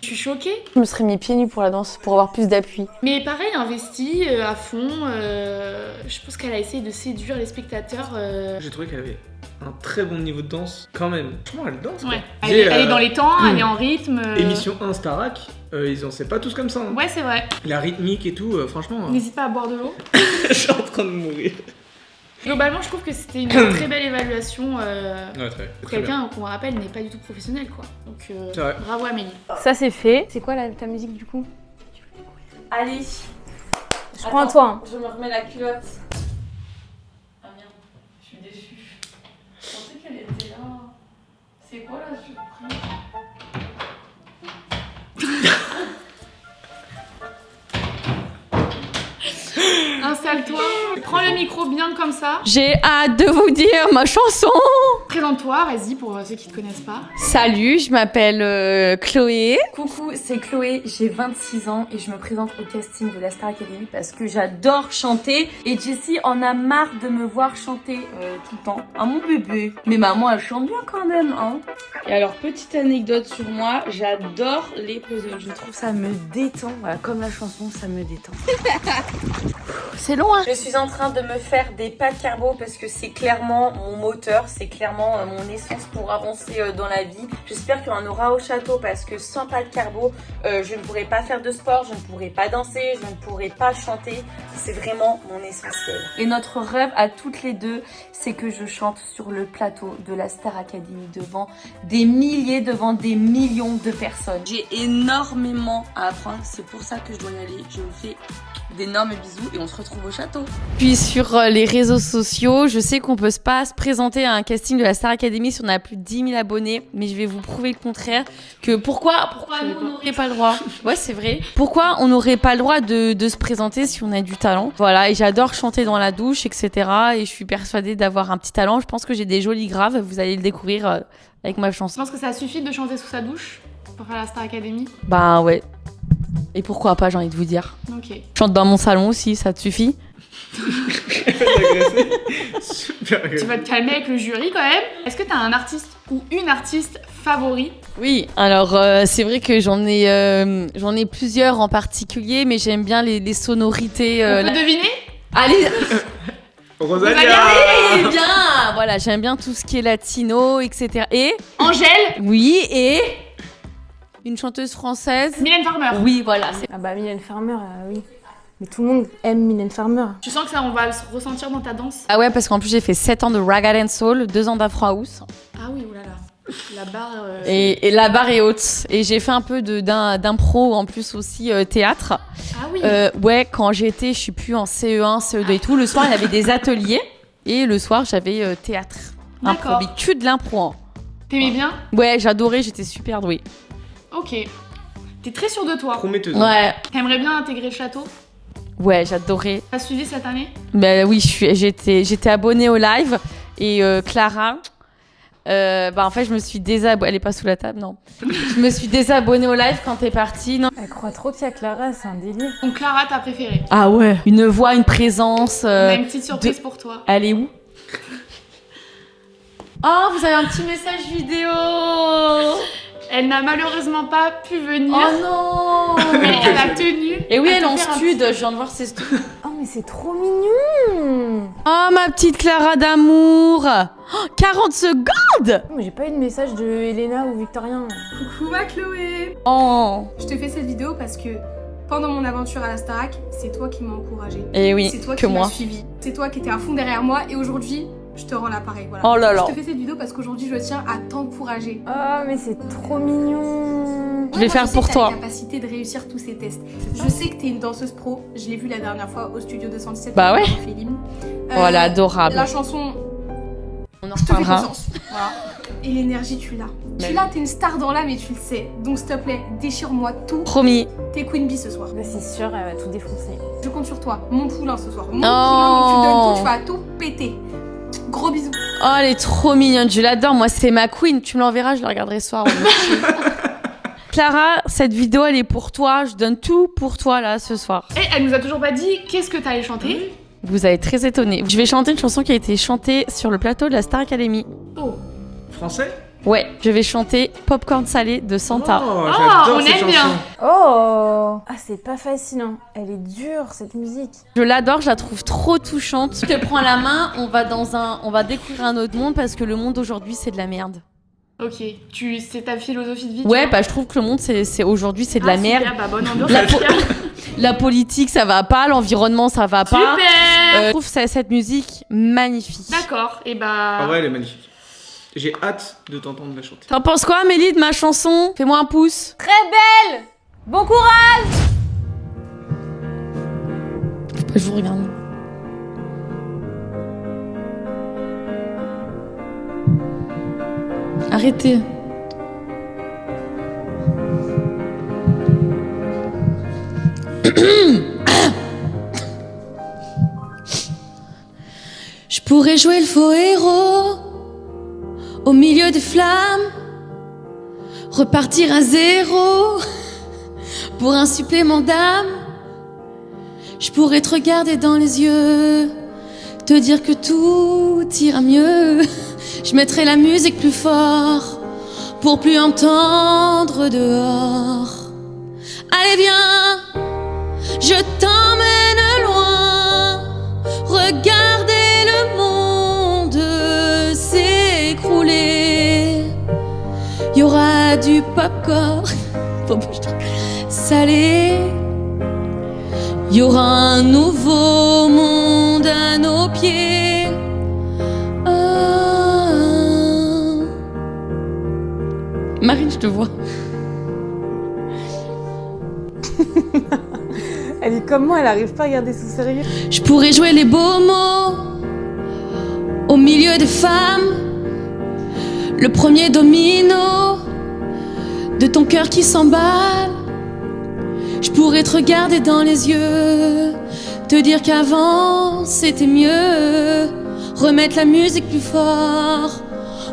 [SPEAKER 2] Je suis choquée.
[SPEAKER 3] Je me serais mis pieds nus pour la danse, pour avoir plus d'appui.
[SPEAKER 2] Mais pareil, investie à fond. Je pense qu'elle a essayé de séduire les spectateurs.
[SPEAKER 1] J'ai trouvé qu'elle avait un très bon niveau de danse, quand même. Franchement, elle danse. Quoi.
[SPEAKER 2] Ouais.
[SPEAKER 1] J'ai,
[SPEAKER 2] Elle est dans les temps, elle est en rythme.
[SPEAKER 1] Émission 1 Starac, ils en savent pas tous comme ça. Hein.
[SPEAKER 2] Ouais, c'est vrai.
[SPEAKER 1] La rythmique et tout, franchement,
[SPEAKER 2] N'hésite pas à boire de l'eau.
[SPEAKER 1] je suis en train de mourir.
[SPEAKER 2] Globalement, je trouve que c'était une très belle évaluation.
[SPEAKER 1] Ouais, très bien.
[SPEAKER 2] Quelqu'un qu'on rappelle n'est pas du tout professionnel, quoi. Donc
[SPEAKER 1] C'est vrai.
[SPEAKER 2] bravo Amélie.
[SPEAKER 5] Ça c'est fait.
[SPEAKER 4] C'est quoi ta musique du coup?
[SPEAKER 3] Allez.
[SPEAKER 5] Je crois en toi. Hein.
[SPEAKER 3] Je me remets la culotte. Ah merde, je suis déçue. Je pensais qu'elle était là. C'est quoi la surprise?
[SPEAKER 2] Installe-toi, prends le micro bien comme ça.
[SPEAKER 7] J'ai hâte de vous dire ma chanson.
[SPEAKER 2] Présente-toi, vas-y, pour ceux qui te connaissent pas.
[SPEAKER 7] Salut, je m'appelle Chloé.
[SPEAKER 5] Coucou, c'est Chloé, j'ai 26 ans et je me présente au casting de la Star Academy parce que j'adore chanter et Jessie en a marre de me voir chanter tout le temps. Ah mon bébé. Mais maman elle chante bien quand même, hein. Et alors petite anecdote sur moi, j'adore les puzzles. Je trouve ça me détend, voilà, comme la chanson, ça me détend.
[SPEAKER 7] C'est long, hein?
[SPEAKER 5] Je suis en train de me faire des pâtes carbo parce que c'est clairement mon moteur, c'est clairement mon essence pour avancer dans la vie. J'espère qu'il y en aura au château parce que sans pâtes carbo, je ne pourrais pas faire de sport, je ne pourrais pas danser, je ne pourrais pas chanter. C'est vraiment mon essentiel. Et notre rêve à toutes les deux, c'est que je chante sur le plateau de la Star Academy devant des milliers, devant des millions de personnes. J'ai énormément à apprendre, c'est pour ça que je dois y aller. Je vous fais d'énormes bisous et on se retrouve au château.
[SPEAKER 7] Puis sur les réseaux sociaux, je sais qu'on peut pas se présenter à un casting de la Star Academy si on a plus de 10 000 abonnés, mais je vais vous prouver le contraire. Que pourquoi nous, on n'aurait pas le droit? Ouais, c'est vrai. Pourquoi on n'aurait pas le droit de se présenter si on a du talent? Voilà, et j'adore chanter dans la douche, etc. Et je suis persuadée d'avoir un petit talent. Je pense que j'ai des jolies graves. Vous allez le découvrir avec ma
[SPEAKER 2] Je
[SPEAKER 7] chanson.
[SPEAKER 2] pense que ça suffit de chanter sous sa douche pour faire la Star Academy.
[SPEAKER 7] Bah ouais. Et pourquoi pas, j'ai envie de vous dire.
[SPEAKER 2] Ok.
[SPEAKER 7] Je chante dans mon salon aussi, ça te suffit?
[SPEAKER 1] Super
[SPEAKER 2] Tu
[SPEAKER 1] agressif.
[SPEAKER 2] vas te calmer avec le jury quand même. Est-ce que t'as un artiste ou une artiste
[SPEAKER 6] favoris?
[SPEAKER 3] Oui, alors c'est vrai que j'en ai plusieurs en particulier, mais j'aime bien les sonorités.
[SPEAKER 6] On peut deviner?
[SPEAKER 3] Allez,
[SPEAKER 1] Rosalia.
[SPEAKER 3] eh bien, voilà, j'aime bien tout ce qui est latino, etc. Et
[SPEAKER 6] Angèle?
[SPEAKER 3] oui, et une chanteuse française.
[SPEAKER 6] Mylène Farmer?
[SPEAKER 3] Oui, voilà.
[SPEAKER 4] Ah bah Mylène Farmer, oui. Mais tout le monde aime Mylène Farmer.
[SPEAKER 6] Tu sens que ça, on va le ressentir dans ta danse?
[SPEAKER 3] Ah ouais, parce qu'en plus j'ai fait 7 ans de Ragga and Soul, 2 ans d'Afro House.
[SPEAKER 6] Ah oui, oulala. La barre...
[SPEAKER 3] Et la barre est haute. Et j'ai fait un peu d'impro en plus aussi théâtre.
[SPEAKER 6] Ah oui.
[SPEAKER 3] Ouais, quand j'étais, je suis plus en CE1, CE2 et tout, le soir il y avait des ateliers. Et le soir j'avais théâtre. Impro,
[SPEAKER 6] D'accord.
[SPEAKER 3] mais que de l'impro. Hein.
[SPEAKER 6] T'aimais bien?
[SPEAKER 3] Ouais, j'adorais, j'étais super douée.
[SPEAKER 6] Ok. T'es très sûre de toi.
[SPEAKER 1] Prometteuse.
[SPEAKER 3] Ouais,
[SPEAKER 6] T'aimerais bien intégrer le château?
[SPEAKER 3] ouais, j'adorais.
[SPEAKER 6] T'as suivi cette année?
[SPEAKER 3] Bah oui, j'étais abonnée au live et Clara, en fait je me suis désabonnée. Elle est pas sous la table, non. Je me suis désabonnée au live quand t'es partie. Non.
[SPEAKER 4] Elle croit trop qu'il y a Clara, c'est un délire.
[SPEAKER 6] Donc Clara, ta préférée?
[SPEAKER 3] Ah ouais. Une voix, une présence.
[SPEAKER 6] On a une petite surprise pour toi.
[SPEAKER 3] Elle est où? Oh, vous avez un petit message vidéo.
[SPEAKER 6] Elle n'a malheureusement pas pu venir.
[SPEAKER 3] Oh non.
[SPEAKER 6] Mais elle a tenu.
[SPEAKER 3] Et oui,
[SPEAKER 6] à
[SPEAKER 3] elle est
[SPEAKER 6] te
[SPEAKER 3] en
[SPEAKER 6] faire un
[SPEAKER 3] stud. Je viens de voir ses studs.
[SPEAKER 4] Oh mais c'est trop mignon.
[SPEAKER 3] Oh ma petite Clara d'amour. Oh, 40 secondes.
[SPEAKER 4] Mais j'ai pas eu de message de Elena ou Victorien.
[SPEAKER 6] Coucou ma Chloé.
[SPEAKER 3] Oh.
[SPEAKER 6] Je te fais cette vidéo parce que pendant mon aventure à la Starac, c'est toi qui m'as encouragée.
[SPEAKER 3] Et oui,
[SPEAKER 6] C'est toi
[SPEAKER 3] que
[SPEAKER 6] qui m'as
[SPEAKER 3] moi.
[SPEAKER 6] suivi. C'est toi qui étais à fond derrière moi et aujourd'hui, je te rends l'appareil. Voilà.
[SPEAKER 3] Oh là là.
[SPEAKER 6] Je te fais cette vidéo parce qu'aujourd'hui, je tiens à t'encourager.
[SPEAKER 4] Oh mais c'est trop mignon.
[SPEAKER 3] Je vais faire pour toi.
[SPEAKER 6] La capacité de réussir tous ces tests. Je sais que t'es une danseuse pro. Je l'ai vu la dernière fois au studio 217.
[SPEAKER 3] Bah ouais.
[SPEAKER 6] On fait l'hymne.
[SPEAKER 3] Voilà, adorable.
[SPEAKER 6] La chanson,
[SPEAKER 3] On en
[SPEAKER 6] je te fais
[SPEAKER 3] reparlera.
[SPEAKER 6] confiance. Voilà. Et l'énergie, tu l'as.
[SPEAKER 3] Mais
[SPEAKER 6] Tu l'as, t'es une star dans l'âme et tu le sais. Donc s'il te plaît, déchire-moi tout.
[SPEAKER 3] Promis.
[SPEAKER 6] T'es Queen Bee ce soir.
[SPEAKER 4] Bah c'est sûr, elle va tout défoncer.
[SPEAKER 6] Je compte sur toi. Mon poulain ce soir. Mon
[SPEAKER 3] Oh.
[SPEAKER 6] poulain, donc tu donnes tout, tu vas tout péter. Gros bisous.
[SPEAKER 3] Oh, elle est trop mignonne, je l'adore. Moi, c'est ma queen. Tu me l'enverras, je la regarderai ce soir. Clara, cette vidéo, elle est pour toi. Je donne tout pour toi, là, ce soir.
[SPEAKER 6] Et elle nous a toujours pas dit qu'est-ce que t'allais chanter.
[SPEAKER 3] Vous avez très étonné. Je vais chanter une chanson qui a été chantée sur le plateau de la Star Academy.
[SPEAKER 6] Oh.
[SPEAKER 1] Français?
[SPEAKER 3] Ouais, je vais chanter Popcorn Salé de Santa.
[SPEAKER 1] Oh,
[SPEAKER 6] on
[SPEAKER 1] j'adore cette
[SPEAKER 6] aime
[SPEAKER 1] chanson.
[SPEAKER 6] bien.
[SPEAKER 4] Oh. Ah c'est pas facile hein. Elle est dure cette musique.
[SPEAKER 3] Je l'adore, je la trouve trop touchante. Je te prends la main, on va découvrir un autre monde parce que le monde aujourd'hui, c'est de la merde.
[SPEAKER 6] Ok. C'est ta philosophie de vie.
[SPEAKER 3] Ouais,
[SPEAKER 6] tu vois.
[SPEAKER 3] bah je trouve que le monde, c'est aujourd'hui, c'est de la
[SPEAKER 6] Ah, super,
[SPEAKER 3] merde.
[SPEAKER 6] bah, bonne ambiance.
[SPEAKER 3] La
[SPEAKER 6] en tout cas.
[SPEAKER 3] La politique, ça va pas. L'environnement, ça va pas.
[SPEAKER 6] Super.
[SPEAKER 3] Je trouve cette musique magnifique.
[SPEAKER 6] D'accord. Et bah.
[SPEAKER 1] Ah ouais, elle est magnifique. J'ai hâte de t'entendre la chanter.
[SPEAKER 3] T'en penses quoi, Amélie, de ma chanson? Fais-moi un pouce.
[SPEAKER 4] Très belle. Bon courage.
[SPEAKER 3] Je vous regarde. Arrêtez. Je pourrais jouer le faux héros au milieu des flammes, repartir à zéro pour un supplément d'âme. Je pourrais te regarder dans les yeux, te dire que tout ira mieux. Je mettrai la musique plus fort pour plus entendre dehors. Allez viens, je t'emmène loin, regardez le monde s'écrouler. Il y aura du popcorn salé. Il y aura un nouveau monde à nos pieds. Ah. Marine, je te vois.
[SPEAKER 4] Elle est comme moi, elle arrive pas à garder son sérieux.
[SPEAKER 3] Je pourrais jouer les beaux mots au milieu des femmes, le premier domino de ton cœur qui s'emballe. Je pourrais te regarder dans les yeux, te dire qu'avant c'était mieux, remettre la musique plus fort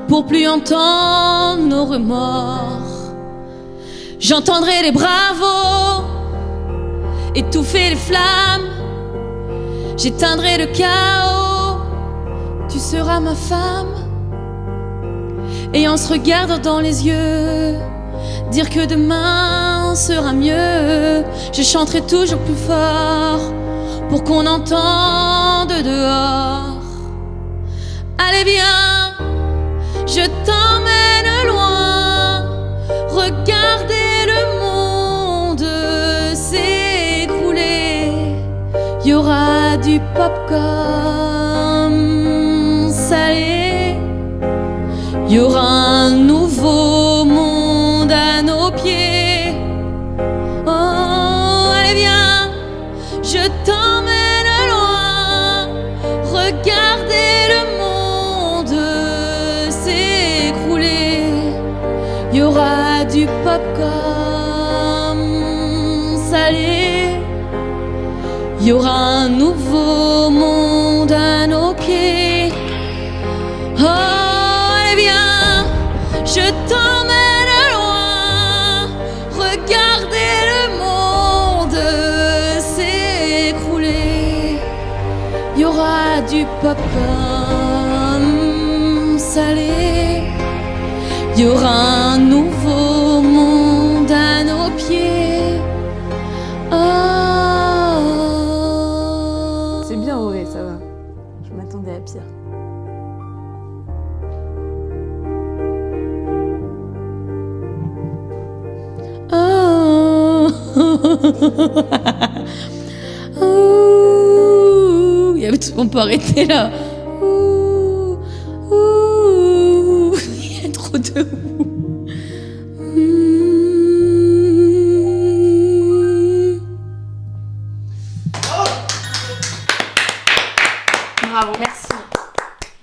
[SPEAKER 3] pour plus entendre nos remords. J'entendrai les bravos, étouffer les flammes, j'éteindrai le chaos, tu seras ma femme.
[SPEAKER 7] et en se regardant dans les yeux, dire que demain sera mieux. Je chanterai toujours plus fort pour qu'on entende dehors. Allez viens, je t'emmène loin, regardez le monde s'écrouler. Il y aura du popcorn salé, il y aura un nouveau monde à nos pieds. Oh, allez viens, je t'emmène loin, regardez le monde s'écrouler. Il y aura du popcorn salé, il y aura un nouveau monde à nos pieds. Oh, allez viens, je t'emmène loin, regardez le monde s'écrouler. Il y aura du popcorn salé, il y aura un nouveau monde à nos pieds. Oh.
[SPEAKER 4] C'est bien Auré, ça va. Je m'attendais à pire.
[SPEAKER 7] Oh. Oh. On peut arrêter là. Oh. Oh. Il y a trop de ouh.
[SPEAKER 2] Bravo, merci.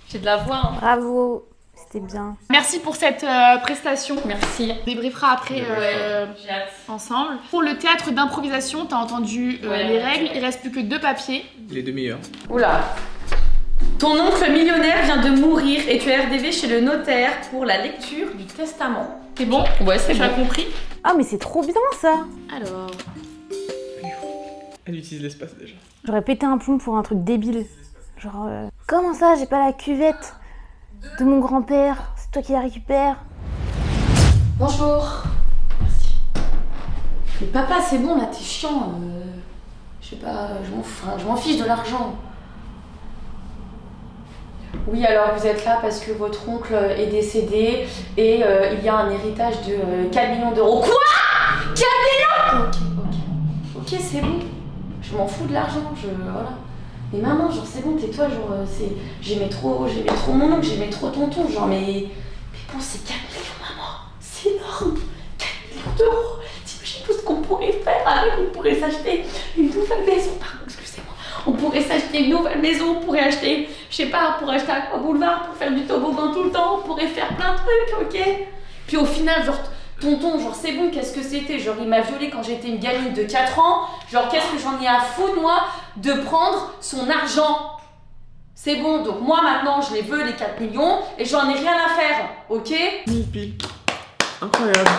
[SPEAKER 2] J'ai de la voix. Hein.
[SPEAKER 4] Bravo, c'était bien.
[SPEAKER 2] Merci pour cette prestation.
[SPEAKER 7] Merci.
[SPEAKER 2] On débriefera après ensemble. Pour le théâtre d'improvisation, t'as entendu les règles. Il reste plus que 2 papiers.
[SPEAKER 1] Les 2 meilleurs.
[SPEAKER 3] Oula. Ton oncle millionnaire vient de mourir et tu es RDV chez le notaire pour la lecture du testament.
[SPEAKER 2] C'est bon?
[SPEAKER 3] Ouais, c'est
[SPEAKER 2] Tu as compris?
[SPEAKER 4] Ah mais c'est trop bien ça.
[SPEAKER 2] Alors...
[SPEAKER 1] Elle utilise l'espace déjà.
[SPEAKER 4] J'aurais pété un plomb pour un truc débile. Genre, comment ça, j'ai pas la cuvette de mon grand-père? C'est toi qui la récupères?
[SPEAKER 3] Bonjour. Merci. Mais papa, c'est bon là, t'es chiant. Je sais pas, je m'en fiche de l'argent. Oui, alors vous êtes là parce que votre oncle est décédé et il y a un héritage de 4 millions d'euros. Quoi? 4 millions? Ok, c'est bon. Je m'en fous de l'argent, voilà. Mais maman, genre c'est bon, tais-toi, genre j'aimais trop mon oncle, j'aimais trop tonton, genre mais bon, c'est 4 millions, maman, c'est énorme. 4 millions d'euros. T'imagines tout ce qu'on pourrait faire avec, on pourrait s'acheter une nouvelle maison, pardon, excusez-moi. On pourrait s'acheter une nouvelle maison, on pourrait acheter, je sais pas, pour acheter un boulevard, pour faire du toboggan tout le temps, on pourrait faire plein de trucs, ok? Puis au final, genre, tonton, genre c'est bon, qu'est-ce que c'était? Genre il m'a violée quand j'étais une gamine de 4 ans, genre qu'est-ce que j'en ai à foutre moi de prendre son argent? C'est bon, donc moi maintenant je les veux les 4 millions et j'en ai rien à faire, ok?
[SPEAKER 1] Pile. Incroyable.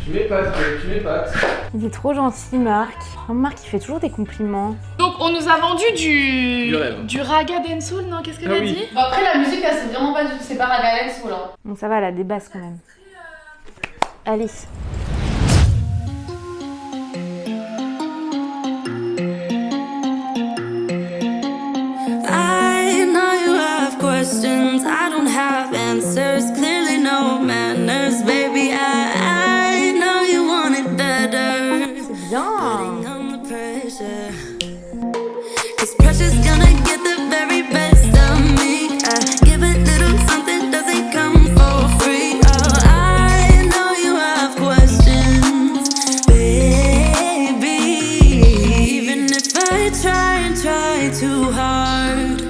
[SPEAKER 1] Tu m'épates.
[SPEAKER 4] Il est trop gentil, Marc. Oh, Marc, il fait toujours des compliments.
[SPEAKER 2] Donc on nous a vendu
[SPEAKER 1] Du rêve.
[SPEAKER 2] du raga dancehall, non? Qu'est-ce qu'elle
[SPEAKER 1] Ah
[SPEAKER 2] a
[SPEAKER 1] oui.
[SPEAKER 2] dit?
[SPEAKER 3] Bon après la musique là c'est vraiment pas du tout, c'est pas Raga Dancehall hein.
[SPEAKER 4] Bon, ça va, elle a des basses quand même. Allez.
[SPEAKER 8] I know you have questions, I don't have answers, clearly no manners, baby. I know you want it better.
[SPEAKER 4] C'est bien.
[SPEAKER 8] On the pressure. 'Cause pressure's gonna get the very best of me. Give a little something, doesn't come for free. Oh, I know you have questions, baby. Even if I try and try too hard,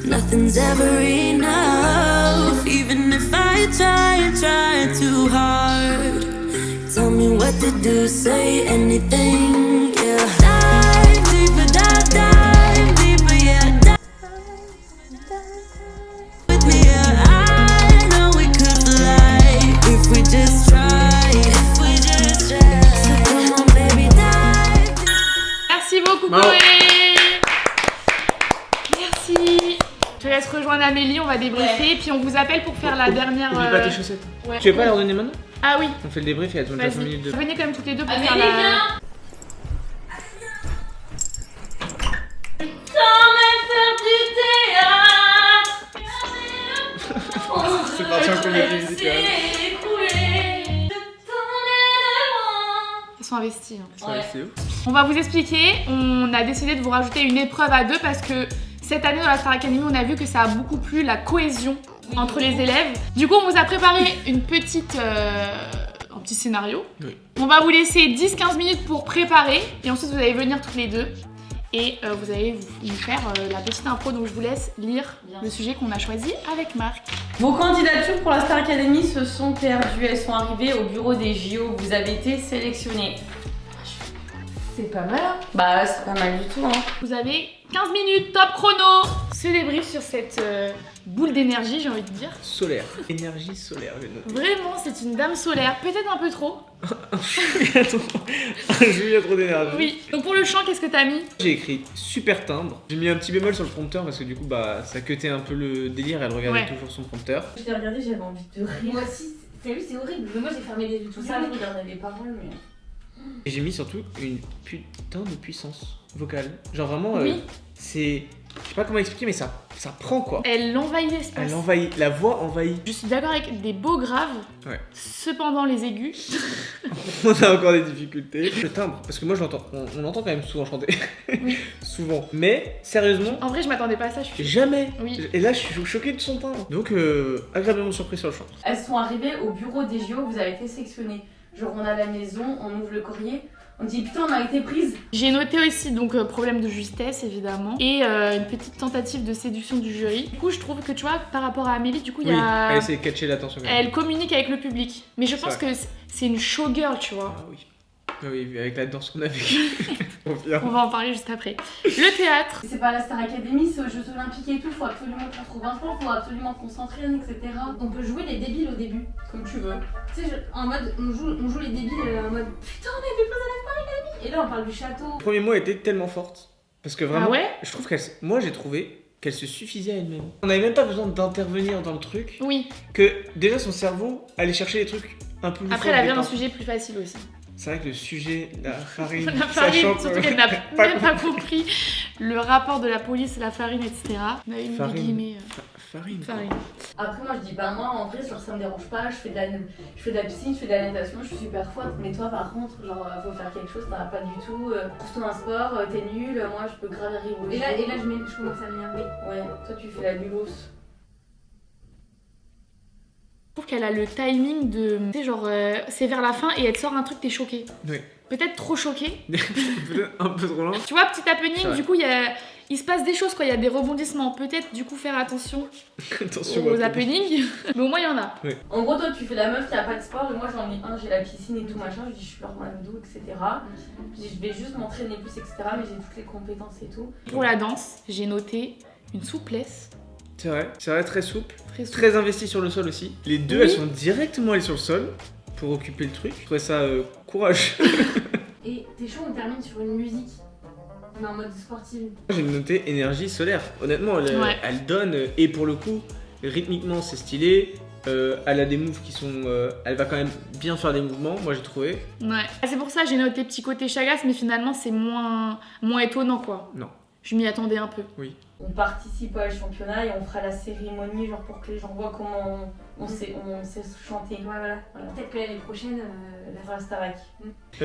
[SPEAKER 8] nothing's ever enough. Even if I try and try too hard, tell me what to do, say anything, yeah. Dive deeper, dive deeper, yeah. Dive with me, yeah. I know we could fly if we just try, if we just try. So come on, baby, dive deeper.
[SPEAKER 2] Merci beaucoup,
[SPEAKER 1] Bravo.
[SPEAKER 2] Chloé. Merci. Je te laisse rejoindre Amélie, on va débriefer, puis on vous appelle pour faire la dernière.
[SPEAKER 1] Oublie pas tes chaussettes.
[SPEAKER 2] Ouais.
[SPEAKER 1] Tu veux pas leur donner maintenant?
[SPEAKER 2] Ah oui,
[SPEAKER 1] On fait le débrief et elles ont déjà 5
[SPEAKER 2] vas-y.
[SPEAKER 1] minutes de.
[SPEAKER 2] Venez quand même toutes les deux pour
[SPEAKER 3] Amélie,
[SPEAKER 2] faire la.
[SPEAKER 3] viens.
[SPEAKER 1] C'est parti en comédie musicale.
[SPEAKER 2] Ils sont investis. Hein.
[SPEAKER 3] Ouais.
[SPEAKER 1] C'est ouf.
[SPEAKER 2] On va vous expliquer. On a décidé de vous rajouter une épreuve à 2 parce que cette année dans la Star Academy, on a vu que ça a beaucoup plu la cohésion entre les élèves. Du coup, on vous a préparé une petite, un petit scénario.
[SPEAKER 1] Oui.
[SPEAKER 2] On va vous laisser 10-15 minutes pour préparer et ensuite vous allez venir toutes les deux. Et vous allez nous faire la petite impro, donc je vous laisse lire le sujet qu'on a choisi avec Marc.
[SPEAKER 3] Vos candidatures pour la Star Academy se sont perdues. Elles sont arrivées au bureau des JO. Vous avez été sélectionnés.
[SPEAKER 5] C'est pas mal. Hein.
[SPEAKER 3] Bah, c'est pas mal du tout, hein.
[SPEAKER 2] Vous avez 15 minutes, top chrono. Ce débrief sur cette boule d'énergie, j'ai envie de dire.
[SPEAKER 1] Solaire. Énergie solaire, je note.
[SPEAKER 2] Vraiment, c'est une dame solaire, peut-être un peu trop.
[SPEAKER 1] Un jeu, il y a trop d'énergie.
[SPEAKER 2] Oui. Donc pour le chant, qu'est-ce que t'as mis?
[SPEAKER 1] J'ai écrit super timbre. J'ai mis un petit bémol sur le prompteur parce que du coup, bah, ça cutait un peu le délire. Elle regardait
[SPEAKER 2] Ouais.
[SPEAKER 1] toujours son prompteur.
[SPEAKER 3] Je t'ai regardé, j'avais envie de rire.
[SPEAKER 5] Moi aussi, c'est horrible. Mais moi, j'ai fermé les yeux tout
[SPEAKER 3] Tout
[SPEAKER 5] ça.
[SPEAKER 3] ça, je regardais les paroles, mais.
[SPEAKER 1] Et j'ai mis surtout une putain de puissance vocale. Genre vraiment,
[SPEAKER 2] Oui.
[SPEAKER 1] c'est. Je sais pas comment expliquer, mais ça prend quoi.
[SPEAKER 2] Elle envahit l'espace.
[SPEAKER 1] Elle envahit, la voix envahit.
[SPEAKER 2] Je suis d'accord avec des beaux graves.
[SPEAKER 1] Ouais.
[SPEAKER 2] Cependant, les aigus.
[SPEAKER 1] On a encore des difficultés. Le timbre, parce que moi je l'entends, on entend quand même souvent chanter.
[SPEAKER 2] Oui.
[SPEAKER 1] Souvent. Mais sérieusement,
[SPEAKER 2] En vrai, je m'attendais pas à ça. Je suis...
[SPEAKER 1] jamais.
[SPEAKER 2] Oui.
[SPEAKER 1] Et là, je suis choqué de son timbre. Donc, agréablement surpris sur le chant.
[SPEAKER 3] Elles sont arrivées au bureau des JO, vous avez été sélectionnés. Genre, on est à la maison, on ouvre le courrier, on dit putain, on a été prise.
[SPEAKER 2] J'ai noté aussi donc problème de justesse évidemment et une petite tentative de séduction du jury. Du coup, je trouve que tu vois, par rapport à Amélie, du coup, il
[SPEAKER 1] Oui,
[SPEAKER 2] y a.
[SPEAKER 1] elle essaie de catcher l'attention. quand même.
[SPEAKER 2] Elle communique avec le public. Mais je pense que c'est une showgirl, tu vois.
[SPEAKER 1] Ah oui. Ah oui, avec la danse qu'on a vécue. On vient.
[SPEAKER 2] On va en parler juste après. Le théâtre.
[SPEAKER 3] C'est pas la Star Academy, c'est aux Jeux Olympiques et tout, faut absolument qu'on trouve un plan, faut absolument qu'on s'entraîne, etc.
[SPEAKER 5] On peut jouer les débiles au début.
[SPEAKER 3] Comme tu veux.
[SPEAKER 5] Tu sais, en mode, on joue les débiles en mode putain, on avait posé la Star Academy. Et là, on parle du château.
[SPEAKER 1] Le premier mot était tellement forte. Parce que vraiment,
[SPEAKER 2] Ah ouais
[SPEAKER 1] je trouve moi j'ai trouvé qu'elle se suffisait à elle-même. On n'avait même pas besoin d'intervenir dans le truc.
[SPEAKER 2] Oui.
[SPEAKER 1] Que déjà son cerveau allait chercher les trucs un peu plus
[SPEAKER 2] Après, elle a bien un
[SPEAKER 1] forts.
[SPEAKER 2] sujet plus facile aussi.
[SPEAKER 1] C'est vrai que le sujet, la farine,
[SPEAKER 2] La farine,
[SPEAKER 1] sachant
[SPEAKER 2] surtout
[SPEAKER 1] que-
[SPEAKER 2] qu'elle n'a
[SPEAKER 1] pas
[SPEAKER 2] même pas compris le rapport de la police, la farine, etc. On avait mis des
[SPEAKER 1] Farine.
[SPEAKER 2] guillemets.
[SPEAKER 1] Farine. quoi.
[SPEAKER 2] Farine.
[SPEAKER 3] Après, moi je dis, bah, moi en vrai, genre ça me dérange pas, je fais de la piscine, je fais de la natation, je suis super forte, mais toi par contre, genre, faut faire quelque chose, t'en as pas du tout. Pousse-toi un sport, t'es nul, moi je peux grave arriver au
[SPEAKER 5] Et là, je commence à m'énerver.
[SPEAKER 3] Ouais, toi tu fais la bulos.
[SPEAKER 2] Je trouve qu'elle a le timing de. Tu sais, genre, c'est vers la fin et elle sort un truc, t'es choqué.
[SPEAKER 1] Oui.
[SPEAKER 2] Peut-être trop choqué.
[SPEAKER 1] Peut-être un peu trop loin.
[SPEAKER 2] Tu vois, petit
[SPEAKER 1] C'est
[SPEAKER 2] happening,
[SPEAKER 1] vrai.
[SPEAKER 2] du coup, il se passe des choses, quoi. Il y a des rebondissements. Peut-être, du coup, faire attention
[SPEAKER 1] Attention.
[SPEAKER 2] aux happenings. Mais au moins, il y en a.
[SPEAKER 3] En gros, toi tu fais la meuf qui a pas de sport, et moi j'en ai un, j'ai la piscine et tout machin, je dis je suis leur doux, etc. Je dis je vais juste m'entraîner plus, etc. Mais j'ai toutes les compétences et tout.
[SPEAKER 2] Pour la danse, j'ai noté une souplesse.
[SPEAKER 1] C'est vrai, très souple.
[SPEAKER 2] Très souple.
[SPEAKER 1] Très investi sur le sol aussi. Les deux,
[SPEAKER 2] Oui.
[SPEAKER 1] elles sont directement allées sur le sol pour occuper le truc. Je trouvais ça courage.
[SPEAKER 5] Et t'es chaud, on termine sur une musique. Mais en mode sportive.
[SPEAKER 1] J'ai noté énergie solaire. Honnêtement,
[SPEAKER 2] Ouais.
[SPEAKER 1] elle donne. Et pour le coup, rythmiquement, c'est stylé. Elle a des moves qui sont. Elle va quand même bien faire des mouvements, moi j'ai trouvé.
[SPEAKER 2] Ouais. C'est pour ça que j'ai noté petit côté chagasse, mais finalement, c'est moins étonnant, quoi.
[SPEAKER 1] Non.
[SPEAKER 2] Je m'y attendais un peu.
[SPEAKER 3] On participe à le championnat et on fera la cérémonie, genre pour que les gens voient comment on sait chanter.
[SPEAKER 5] Ouais, voilà. Peut-être que l'année prochaine,
[SPEAKER 3] La Starac.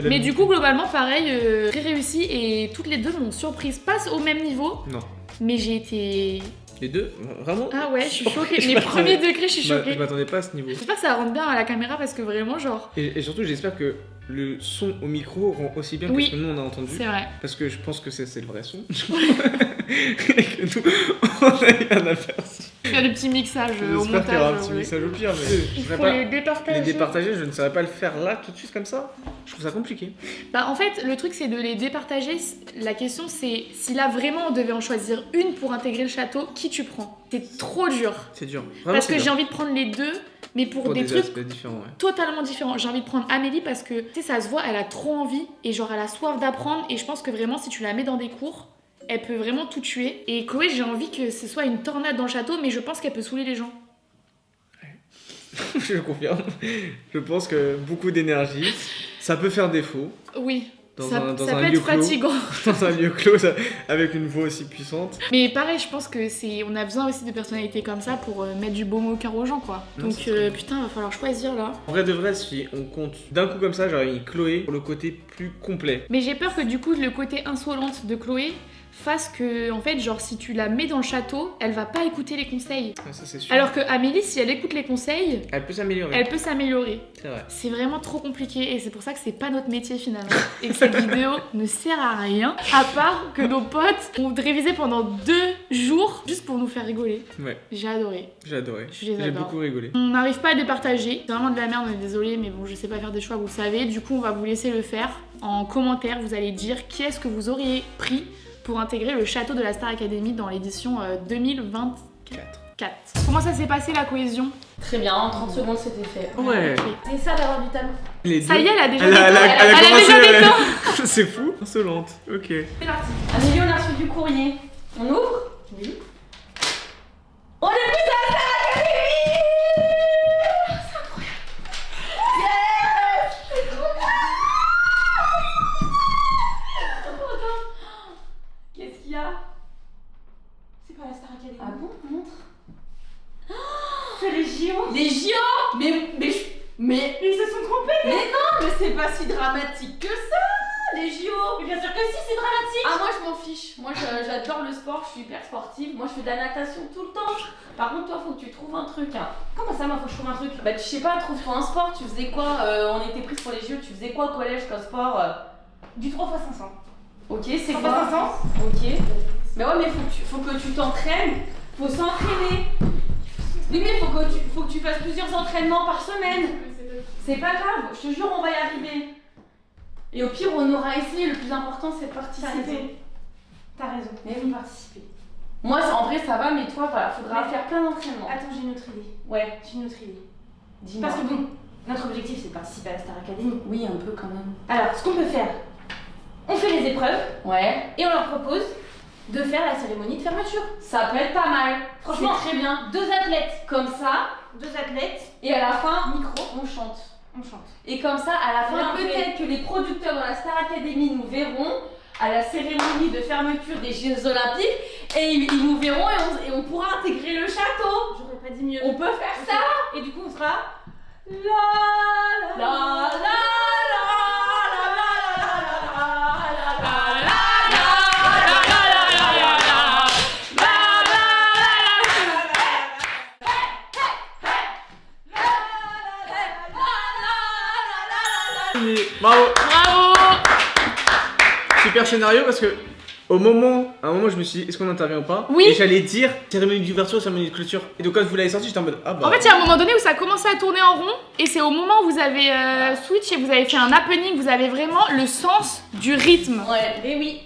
[SPEAKER 2] Mais du coup, globalement, pareil, très réussi et toutes les deux m'ont surprise. Pas au même niveau,
[SPEAKER 1] Non.
[SPEAKER 2] mais j'ai été.
[SPEAKER 1] Les deux, vraiment.
[SPEAKER 2] Ah ouais, je suis choquée.
[SPEAKER 1] Je
[SPEAKER 2] Mais
[SPEAKER 1] m'attendais-
[SPEAKER 2] premier degré, je suis
[SPEAKER 1] Je
[SPEAKER 2] choquée.
[SPEAKER 1] m'attendais pas à ce niveau.
[SPEAKER 2] J'espère que ça rentre bien à la caméra parce que vraiment, genre.
[SPEAKER 1] Et surtout, j'espère que le son au micro rend aussi bien
[SPEAKER 2] Oui.
[SPEAKER 1] que ce que nous on a entendu.
[SPEAKER 2] C'est vrai.
[SPEAKER 1] Parce que je pense que c'est le vrai son. Et que nous, on a eu un aperçu.
[SPEAKER 2] Il y a des petits mixages au
[SPEAKER 1] J'espère qu'il y aura un
[SPEAKER 2] montage.
[SPEAKER 1] petit
[SPEAKER 2] ouais.
[SPEAKER 1] message au pire. Mais
[SPEAKER 2] Il
[SPEAKER 1] je
[SPEAKER 2] faut
[SPEAKER 1] saurais
[SPEAKER 2] les
[SPEAKER 1] pas
[SPEAKER 2] départager.
[SPEAKER 1] les départager, je ne saurais pas le faire là tout de suite comme ça. Je trouve ça compliqué.
[SPEAKER 2] Bah, en fait, le truc, c'est de les départager. La question, c'est si là, vraiment, on devait en choisir une pour intégrer le château, qui tu prends? C'est trop dur.
[SPEAKER 1] C'est dur. Vraiment,
[SPEAKER 2] Parce
[SPEAKER 1] c'est
[SPEAKER 2] que
[SPEAKER 1] dur.
[SPEAKER 2] j'ai envie de prendre les deux, mais pour,
[SPEAKER 1] Pour
[SPEAKER 2] des
[SPEAKER 1] des
[SPEAKER 2] trucs
[SPEAKER 1] aspects différents, ouais.
[SPEAKER 2] totalement différents. J'ai envie de prendre Amélie parce que, tu sais, ça se voit, elle a trop envie et genre, elle a soif d'apprendre. Et je pense que vraiment, si tu la mets dans des cours, elle peut vraiment tout tuer. Et Chloé, j'ai envie que ce soit une tornade dans le château, mais je pense qu'elle peut saouler les gens.
[SPEAKER 1] Je confirme. Je pense que beaucoup d'énergie, ça peut faire défaut.
[SPEAKER 2] Oui.
[SPEAKER 1] Dans
[SPEAKER 2] Ça
[SPEAKER 1] un
[SPEAKER 2] peut
[SPEAKER 1] lieu
[SPEAKER 2] être
[SPEAKER 1] clos.
[SPEAKER 2] fatigant.
[SPEAKER 1] Dans un lieu clos, avec une voix aussi puissante.
[SPEAKER 2] Mais pareil, je pense que on a besoin aussi de personnalités comme ça pour mettre du baume au cœur aux gens, quoi.
[SPEAKER 1] Non,
[SPEAKER 2] Donc putain, va falloir choisir là.
[SPEAKER 1] En vrai de vrai, si on compte d'un coup comme ça, j'aurais mis Chloé pour le côté plus complet.
[SPEAKER 2] Mais j'ai peur que du coup le côté insolente de Chloé fasse que, en fait, genre si tu la mets dans le château, elle va pas écouter les conseils.
[SPEAKER 1] Ah, ça c'est sûr.
[SPEAKER 2] Alors que Amélie, si elle écoute les conseils,
[SPEAKER 1] Elle peut s'améliorer.
[SPEAKER 2] elle peut s'améliorer.
[SPEAKER 1] C'est vrai.
[SPEAKER 2] C'est vraiment trop compliqué et c'est pour ça que c'est pas notre métier finalement. Et que cette vidéo ne sert à rien, à part que nos potes ont révisé pendant 2 jours juste pour nous faire rigoler.
[SPEAKER 1] Ouais,
[SPEAKER 2] J'ai adoré.
[SPEAKER 1] j'ai adoré.
[SPEAKER 2] Je les
[SPEAKER 1] J'ai
[SPEAKER 2] adore.
[SPEAKER 1] beaucoup rigolé.
[SPEAKER 2] On n'arrive pas à les partager. C'est vraiment de la merde, on est désolé, mais bon, je sais pas faire des choix, vous le savez. Du coup, on va vous laisser le faire. En commentaire, vous allez dire qui est-ce que vous auriez pris pour intégrer le château de la Star Academy dans l'édition 2024. Comment ça s'est passé la cohésion?
[SPEAKER 3] Très bien, en 30 secondes c'était fait.
[SPEAKER 1] Ouais.
[SPEAKER 2] C'est ça d'avoir du talent.
[SPEAKER 1] Les
[SPEAKER 2] Ça
[SPEAKER 1] deux-
[SPEAKER 2] y est, elle a déjà
[SPEAKER 1] Elle
[SPEAKER 2] des
[SPEAKER 1] a,
[SPEAKER 2] temps.
[SPEAKER 1] elle a
[SPEAKER 2] Elle a
[SPEAKER 1] commencé,
[SPEAKER 2] déjà des
[SPEAKER 1] elle a-
[SPEAKER 2] temps.
[SPEAKER 1] C'est fou. Insolente. Ok.
[SPEAKER 2] C'est parti.
[SPEAKER 3] Amélie, on a reçu du courrier. On ouvre? Oui. On est plus à la Star Academy! C'est incroyable! Yes! C'est trop bien! Trop content. Qu'est-ce qu'il y a?
[SPEAKER 5] C'est pas la Star Academy.
[SPEAKER 3] Ah bon? Montre.
[SPEAKER 5] C'est les JO.
[SPEAKER 3] Les JO! Mais
[SPEAKER 5] Ils se sont trompés.
[SPEAKER 3] mais c'est pas si dramatique que ça, les JO!
[SPEAKER 5] Mais bien sûr que si, c'est dramatique.
[SPEAKER 3] Ah, moi je m'en fiche. Moi j'adore le sport, je suis hyper sportive. Moi je fais de la natation tout le temps. Par contre, toi, faut que tu trouves un truc. Hein.
[SPEAKER 5] Comment ça, moi, faut que je trouve un truc?
[SPEAKER 3] Bah, tu sais pas, trouve-toi un sport. Tu faisais quoi? On était prises pour les JO. Tu faisais quoi au collège comme sport?
[SPEAKER 5] Du 3x500.
[SPEAKER 3] Ok, c'est
[SPEAKER 5] 3
[SPEAKER 3] quoi?
[SPEAKER 5] x 500.
[SPEAKER 3] Ok. Mais ouais, mais faut que tu t'entraînes. Faut s'entraîner. Oui, mais faut que tu fasses plusieurs entraînements par semaine. C'est pas grave, je te jure, on va y arriver. Et au pire, on aura essayé. Le plus important, c'est de participer.
[SPEAKER 5] T'as raison.
[SPEAKER 3] Mais
[SPEAKER 5] Il
[SPEAKER 3] oui.
[SPEAKER 5] faut participer.
[SPEAKER 3] Moi, en vrai, ça va, mais toi, voilà, faudra
[SPEAKER 5] Mais-
[SPEAKER 3] faire plein d'entraînements.
[SPEAKER 5] Attends, j'ai une autre idée.
[SPEAKER 3] Ouais,
[SPEAKER 5] J'ai une autre idée.
[SPEAKER 3] dis-moi.
[SPEAKER 5] Parce que bon, notre objectif, c'est de participer à la Star Academy.
[SPEAKER 3] Oui, un peu quand même.
[SPEAKER 5] Alors, ce qu'on peut faire, on fait les épreuves
[SPEAKER 3] Ouais,
[SPEAKER 5] et on leur propose de faire la cérémonie de fermeture.
[SPEAKER 3] ça peut être pas mal.
[SPEAKER 5] Franchement,
[SPEAKER 3] C'est très bien.
[SPEAKER 5] 2 athlètes,
[SPEAKER 3] Comme ça,
[SPEAKER 5] 2 athlètes,
[SPEAKER 3] et à la fin,
[SPEAKER 5] micro,
[SPEAKER 3] on chante.
[SPEAKER 5] on chante.
[SPEAKER 3] Et comme ça, à la fin,
[SPEAKER 5] Bien
[SPEAKER 3] peut-être que les producteurs de la Star Academy nous verront à la cérémonie de fermeture des Jeux Olympiques et ils nous verront et on pourra intégrer le château.
[SPEAKER 5] J'aurais pas dit mieux.
[SPEAKER 3] On peut faire ça.
[SPEAKER 5] Et du coup, on fera.
[SPEAKER 3] La la la la
[SPEAKER 1] Bravo.
[SPEAKER 2] Bravo.
[SPEAKER 1] Super scénario parce que à un moment, je me suis dit, est-ce qu'on intervient ou pas?
[SPEAKER 2] Oui.
[SPEAKER 1] Et j'allais dire cérémonie d'ouverture, cérémonie de clôture. Et donc quand vous l'avez sorti, j'étais en mode ah bah.
[SPEAKER 2] En fait, il y a un moment donné où ça a commencé à tourner en rond et c'est au moment où vous avez switch et vous avez fait un happening, vous avez vraiment le sens du rythme.
[SPEAKER 3] Ouais, et oui.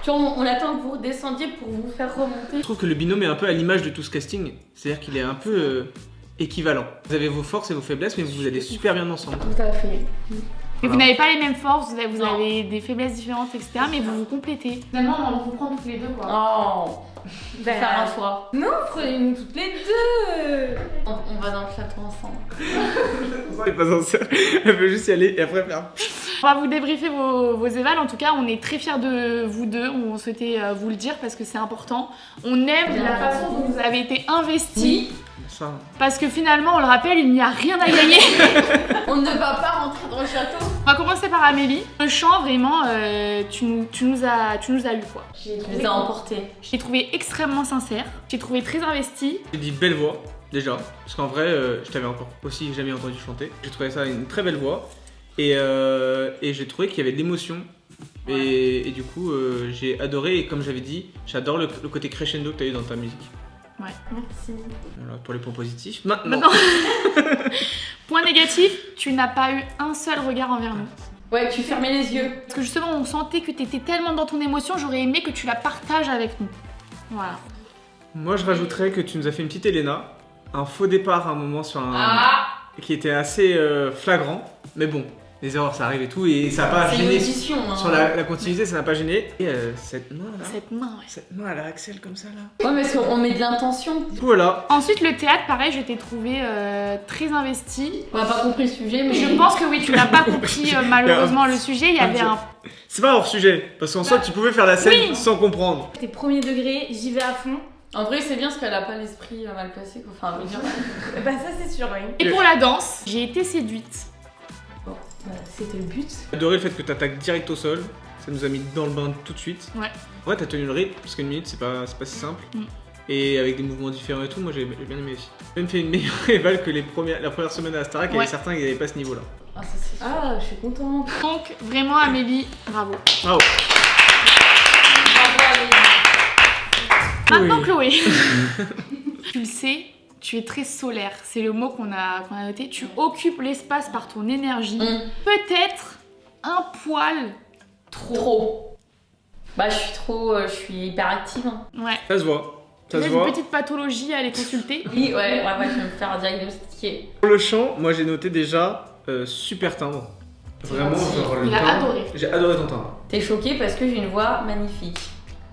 [SPEAKER 3] Tu vois, on attend que vous redescendiez pour vous faire remonter.
[SPEAKER 1] Je trouve que le binôme est un peu à l'image de tout ce casting. C'est-à-dire qu'il est un peu équivalent. Vous avez vos forces et vos faiblesses, mais vous allez super bien ensemble.
[SPEAKER 3] Tout à fait.
[SPEAKER 2] Et vous n'avez pas les mêmes forces, vous
[SPEAKER 3] Non.
[SPEAKER 2] avez des faiblesses différentes, etc. Mais vous vous complétez. Finalement, on vous prend toutes les deux, quoi.
[SPEAKER 3] Oh,
[SPEAKER 5] Ben,
[SPEAKER 3] faire un choix.
[SPEAKER 5] Non, prenez-nous toutes les deux.
[SPEAKER 3] On va dans le château ensemble.
[SPEAKER 1] Elle est pas sincère. Elle veut juste y aller et après faire.
[SPEAKER 2] On va vous débriefer vos évals. En tout cas, on est très fiers de vous deux. On souhaitait vous le dire parce que c'est important. On aime
[SPEAKER 3] Bien,
[SPEAKER 2] la
[SPEAKER 3] bien.
[SPEAKER 2] façon dont vous avez été investis.
[SPEAKER 1] Ça.
[SPEAKER 2] Parce que finalement, on le rappelle, il n'y a rien à gagner.
[SPEAKER 3] On ne va pas rentrer dans le château.
[SPEAKER 2] On va commencer par Amélie. Le chant, vraiment, tu nous as eu, quoi.
[SPEAKER 3] Je les ai emportés.
[SPEAKER 2] Je l'ai trouvé extrêmement sincère. Je l'ai trouvé très investi.
[SPEAKER 1] J'ai dit belle voix, déjà. Parce qu'en vrai, je t'avais encore aussi jamais entendu chanter. J'ai trouvé ça une très belle voix. Et j'ai trouvé qu'il y avait de l'émotion. Et du coup, j'ai adoré. Et comme j'avais dit, j'adore le côté crescendo que tu as eu dans ta musique.
[SPEAKER 2] Ouais.
[SPEAKER 5] Merci.
[SPEAKER 1] Voilà, pour les points positifs. Maintenant.
[SPEAKER 2] Point négatif, tu n'as pas eu un seul regard envers nous.
[SPEAKER 3] Ouais, tu fermais les yeux.
[SPEAKER 2] Parce que justement, on sentait que tu étais tellement dans ton émotion, j'aurais aimé que tu la partages avec nous. Voilà.
[SPEAKER 1] Moi, je rajouterais que tu nous as fait une petite Elena. Un faux départ à un moment sur un.
[SPEAKER 3] Ah.
[SPEAKER 1] Qui était assez flagrant. Mais bon, les erreurs ça arrive et tout, et ça n'a pas
[SPEAKER 3] C'est une
[SPEAKER 1] gêné.
[SPEAKER 3] audition. Hein.
[SPEAKER 1] Sur la continuité, ça n'a pas gêné. Et cette main là.
[SPEAKER 2] Cette main, ouais.
[SPEAKER 1] Cette main, elle a Axel comme ça là.
[SPEAKER 3] Ouais, mais parce qu'on met de l'intention.
[SPEAKER 1] Voilà.
[SPEAKER 2] Ensuite, le théâtre, pareil, je t'ai trouvé très investi.
[SPEAKER 3] On n'a pas compris le sujet, mais.
[SPEAKER 2] Je pense que oui, tu n'as pas compris malheureusement le sujet. Il y avait un.
[SPEAKER 1] C'est pas hors sujet, parce qu'en soi, tu pouvais faire la scène sans comprendre.
[SPEAKER 5] T'es premier degré, j'y vais à fond.
[SPEAKER 3] En vrai, c'est bien parce qu'elle a pas l'esprit mal placé, quoi. Enfin, à vrai dire.
[SPEAKER 5] Bah ça c'est sûr, oui.
[SPEAKER 2] Et pour la danse, j'ai été séduite.
[SPEAKER 5] Bon, c'était le but.
[SPEAKER 1] J'ai adoré le fait que t'attaques direct au sol. Ça nous a mis dans le bain tout de suite.
[SPEAKER 2] Ouais.
[SPEAKER 1] Ouais, t'as tenu le rythme, parce qu'une minute, c'est pas si simple. Et avec des mouvements différents et tout, moi j'ai bien aimé aussi. J'ai même fait une meilleure éval que la première semaine à la Starac, il y avait certains qui n'avaient pas ce niveau là.
[SPEAKER 3] Ah, ça c'est sûr.
[SPEAKER 5] Ah, je suis contente.
[SPEAKER 2] Donc, vraiment, Amélie, bravo.
[SPEAKER 1] Bravo.
[SPEAKER 2] Maintenant, Chloé. Tu le sais, tu es très solaire. C'est le mot qu'on a noté. Tu occupes l'espace par ton énergie. Peut-être un poil
[SPEAKER 3] Trop. Bah, je suis hyper active. Hein.
[SPEAKER 2] Ouais.
[SPEAKER 1] Ça se voit. Ça se
[SPEAKER 2] Peut-être
[SPEAKER 1] voit.
[SPEAKER 2] une petite pathologie à aller consulter.
[SPEAKER 3] Oui, ouais, je vais me faire diagnostiquer.
[SPEAKER 1] Pour le chant, moi j'ai noté déjà super timbre. Vraiment, genre le
[SPEAKER 2] Il a
[SPEAKER 1] timbre.
[SPEAKER 2] adoré.
[SPEAKER 1] J'ai adoré ton timbre.
[SPEAKER 3] T'es choquée parce que j'ai une voix magnifique.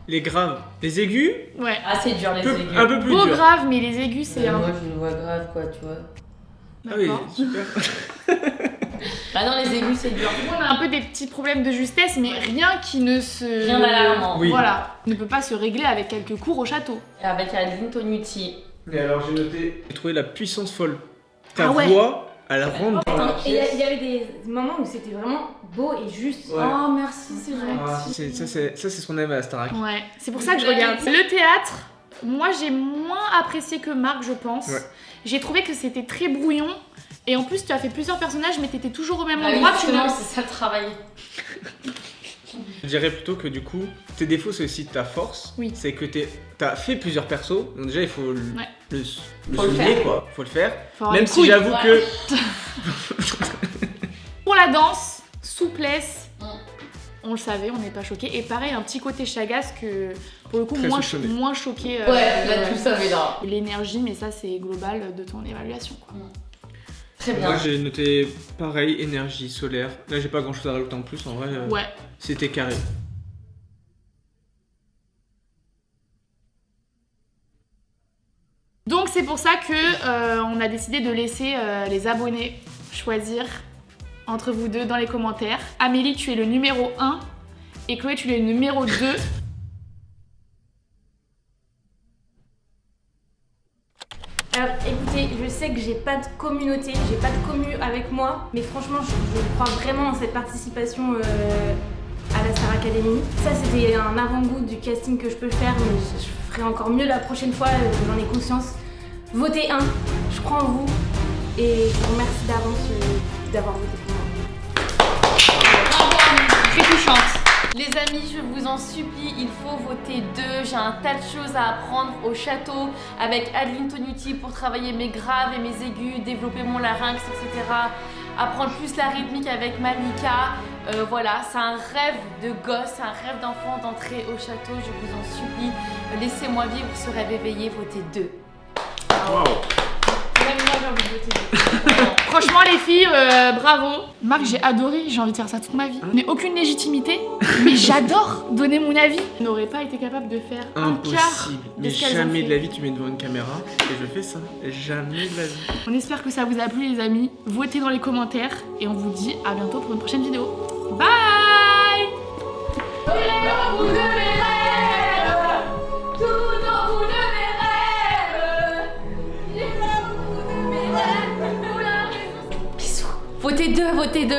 [SPEAKER 1] Les graves, les aigus,
[SPEAKER 2] Ouais.
[SPEAKER 3] Ah, c'est dur les aigus.
[SPEAKER 1] un peu plus
[SPEAKER 2] Beau
[SPEAKER 1] dur.
[SPEAKER 2] grave, mais les aigus, c'est un.
[SPEAKER 3] Moi, j'ai une voix grave, quoi, tu vois.
[SPEAKER 1] Ah oui,
[SPEAKER 2] D'accord.
[SPEAKER 1] super.
[SPEAKER 3] Ah non, les aigus, c'est dur.
[SPEAKER 2] On a un peu des petits problèmes de justesse, mais rien qui ne se.
[SPEAKER 3] Rien d'alarmant.
[SPEAKER 1] Oui.
[SPEAKER 2] Voilà. Ne peut pas se régler avec quelques cours au château.
[SPEAKER 3] Avec Adeline Tonucci.
[SPEAKER 1] Mais alors j'ai noté, j'ai trouvé la puissance folle. Ta
[SPEAKER 2] Ah ouais.
[SPEAKER 1] voix, elle rentre dans la
[SPEAKER 5] Et il
[SPEAKER 1] pièce.
[SPEAKER 5] y avait des moments où c'était vraiment beau et juste.
[SPEAKER 1] Ouais.
[SPEAKER 3] Oh, merci, c'est gentil.
[SPEAKER 1] Ah, ça c'est ce qu'on aime à la Starac.
[SPEAKER 2] Ouais. C'est pour ça que je regarde. Le théâtre, moi j'ai moins apprécié que Marc, je pense.
[SPEAKER 1] Ouais.
[SPEAKER 2] J'ai trouvé que c'était très brouillon. Et en plus, tu as fait plusieurs personnages, mais t'étais toujours au même
[SPEAKER 3] Ah oui,
[SPEAKER 2] endroit. Tu
[SPEAKER 3] justement,
[SPEAKER 2] ne-
[SPEAKER 3] c'est ça le travail.
[SPEAKER 1] Je dirais plutôt que du coup, tes défauts c'est aussi ta force.
[SPEAKER 2] Oui.
[SPEAKER 1] C'est que t'as fait plusieurs persos, donc déjà il faut le
[SPEAKER 3] Faut le
[SPEAKER 1] souligner
[SPEAKER 3] faire.
[SPEAKER 1] quoi. Faut le faire.
[SPEAKER 2] Faut avoir
[SPEAKER 1] Même
[SPEAKER 2] les
[SPEAKER 1] si
[SPEAKER 2] couilles.
[SPEAKER 1] j'avoue
[SPEAKER 3] Ouais.
[SPEAKER 1] que.
[SPEAKER 2] Pour la danse, souplesse.
[SPEAKER 3] Mm.
[SPEAKER 2] On le savait, on n'est pas choqué. Et pareil, un petit côté chagasse que, pour le coup,
[SPEAKER 1] Très
[SPEAKER 2] moins
[SPEAKER 1] soupçonné.
[SPEAKER 2] choqué.
[SPEAKER 3] Ouais, là, tout ça, mais là.
[SPEAKER 2] L'énergie, mais ça, c'est global de ton évaluation. Quoi.
[SPEAKER 3] Très bien.
[SPEAKER 1] Moi j'ai noté pareil, énergie solaire. Là j'ai pas grand chose à rajouter en plus, en vrai.
[SPEAKER 2] Ouais.
[SPEAKER 1] C'était carré.
[SPEAKER 2] Donc c'est pour ça que on a décidé de laisser les abonnés choisir entre vous deux dans les commentaires. Amélie, tu es le numéro 1 et Chloé, tu es le numéro 2.
[SPEAKER 5] Alors écoutez, je sais que j'ai pas de communauté, j'ai pas de commu avec moi, mais franchement je crois vraiment en cette participation à la Star Academy. Ça c'était un avant-goût du casting que je peux faire, mais je ferai encore mieux la prochaine fois, j'en ai conscience. Votez 1, je crois en vous et je vous remercie d'avance d'avoir voté pour moi.
[SPEAKER 2] Très touchante.
[SPEAKER 3] Les amis, je vous en supplie, il faut voter 2. J'ai un tas de choses à apprendre au château avec Adeline Tonucci pour travailler mes graves et mes aigus, développer mon larynx, etc. Apprendre plus la rythmique avec Malika. Voilà, c'est un rêve de gosse, c'est un rêve d'enfant d'entrer au château. Je vous en supplie, laissez-moi vivre ce rêve éveillé, votez 2.
[SPEAKER 1] Waouh.
[SPEAKER 5] Même moi j'ai envie de voter 2.
[SPEAKER 2] Franchement les filles, bravo. Marc, j'ai adoré, j'ai envie de faire ça toute ma vie. Je n'ai aucune légitimité, mais j'adore donner mon avis. Je n'aurais pas été capable de faire un quart
[SPEAKER 1] Impossible.
[SPEAKER 2] de
[SPEAKER 1] Mais
[SPEAKER 2] ce qu'elles ont
[SPEAKER 1] jamais
[SPEAKER 2] fait.
[SPEAKER 1] de la vie tu mets devant une caméra et je fais ça. Jamais de la vie.
[SPEAKER 2] On espère que ça vous a plu les amis. Votez dans les commentaires et on vous dit à bientôt pour une prochaine vidéo. Bye.
[SPEAKER 3] Votez 2, votez 2.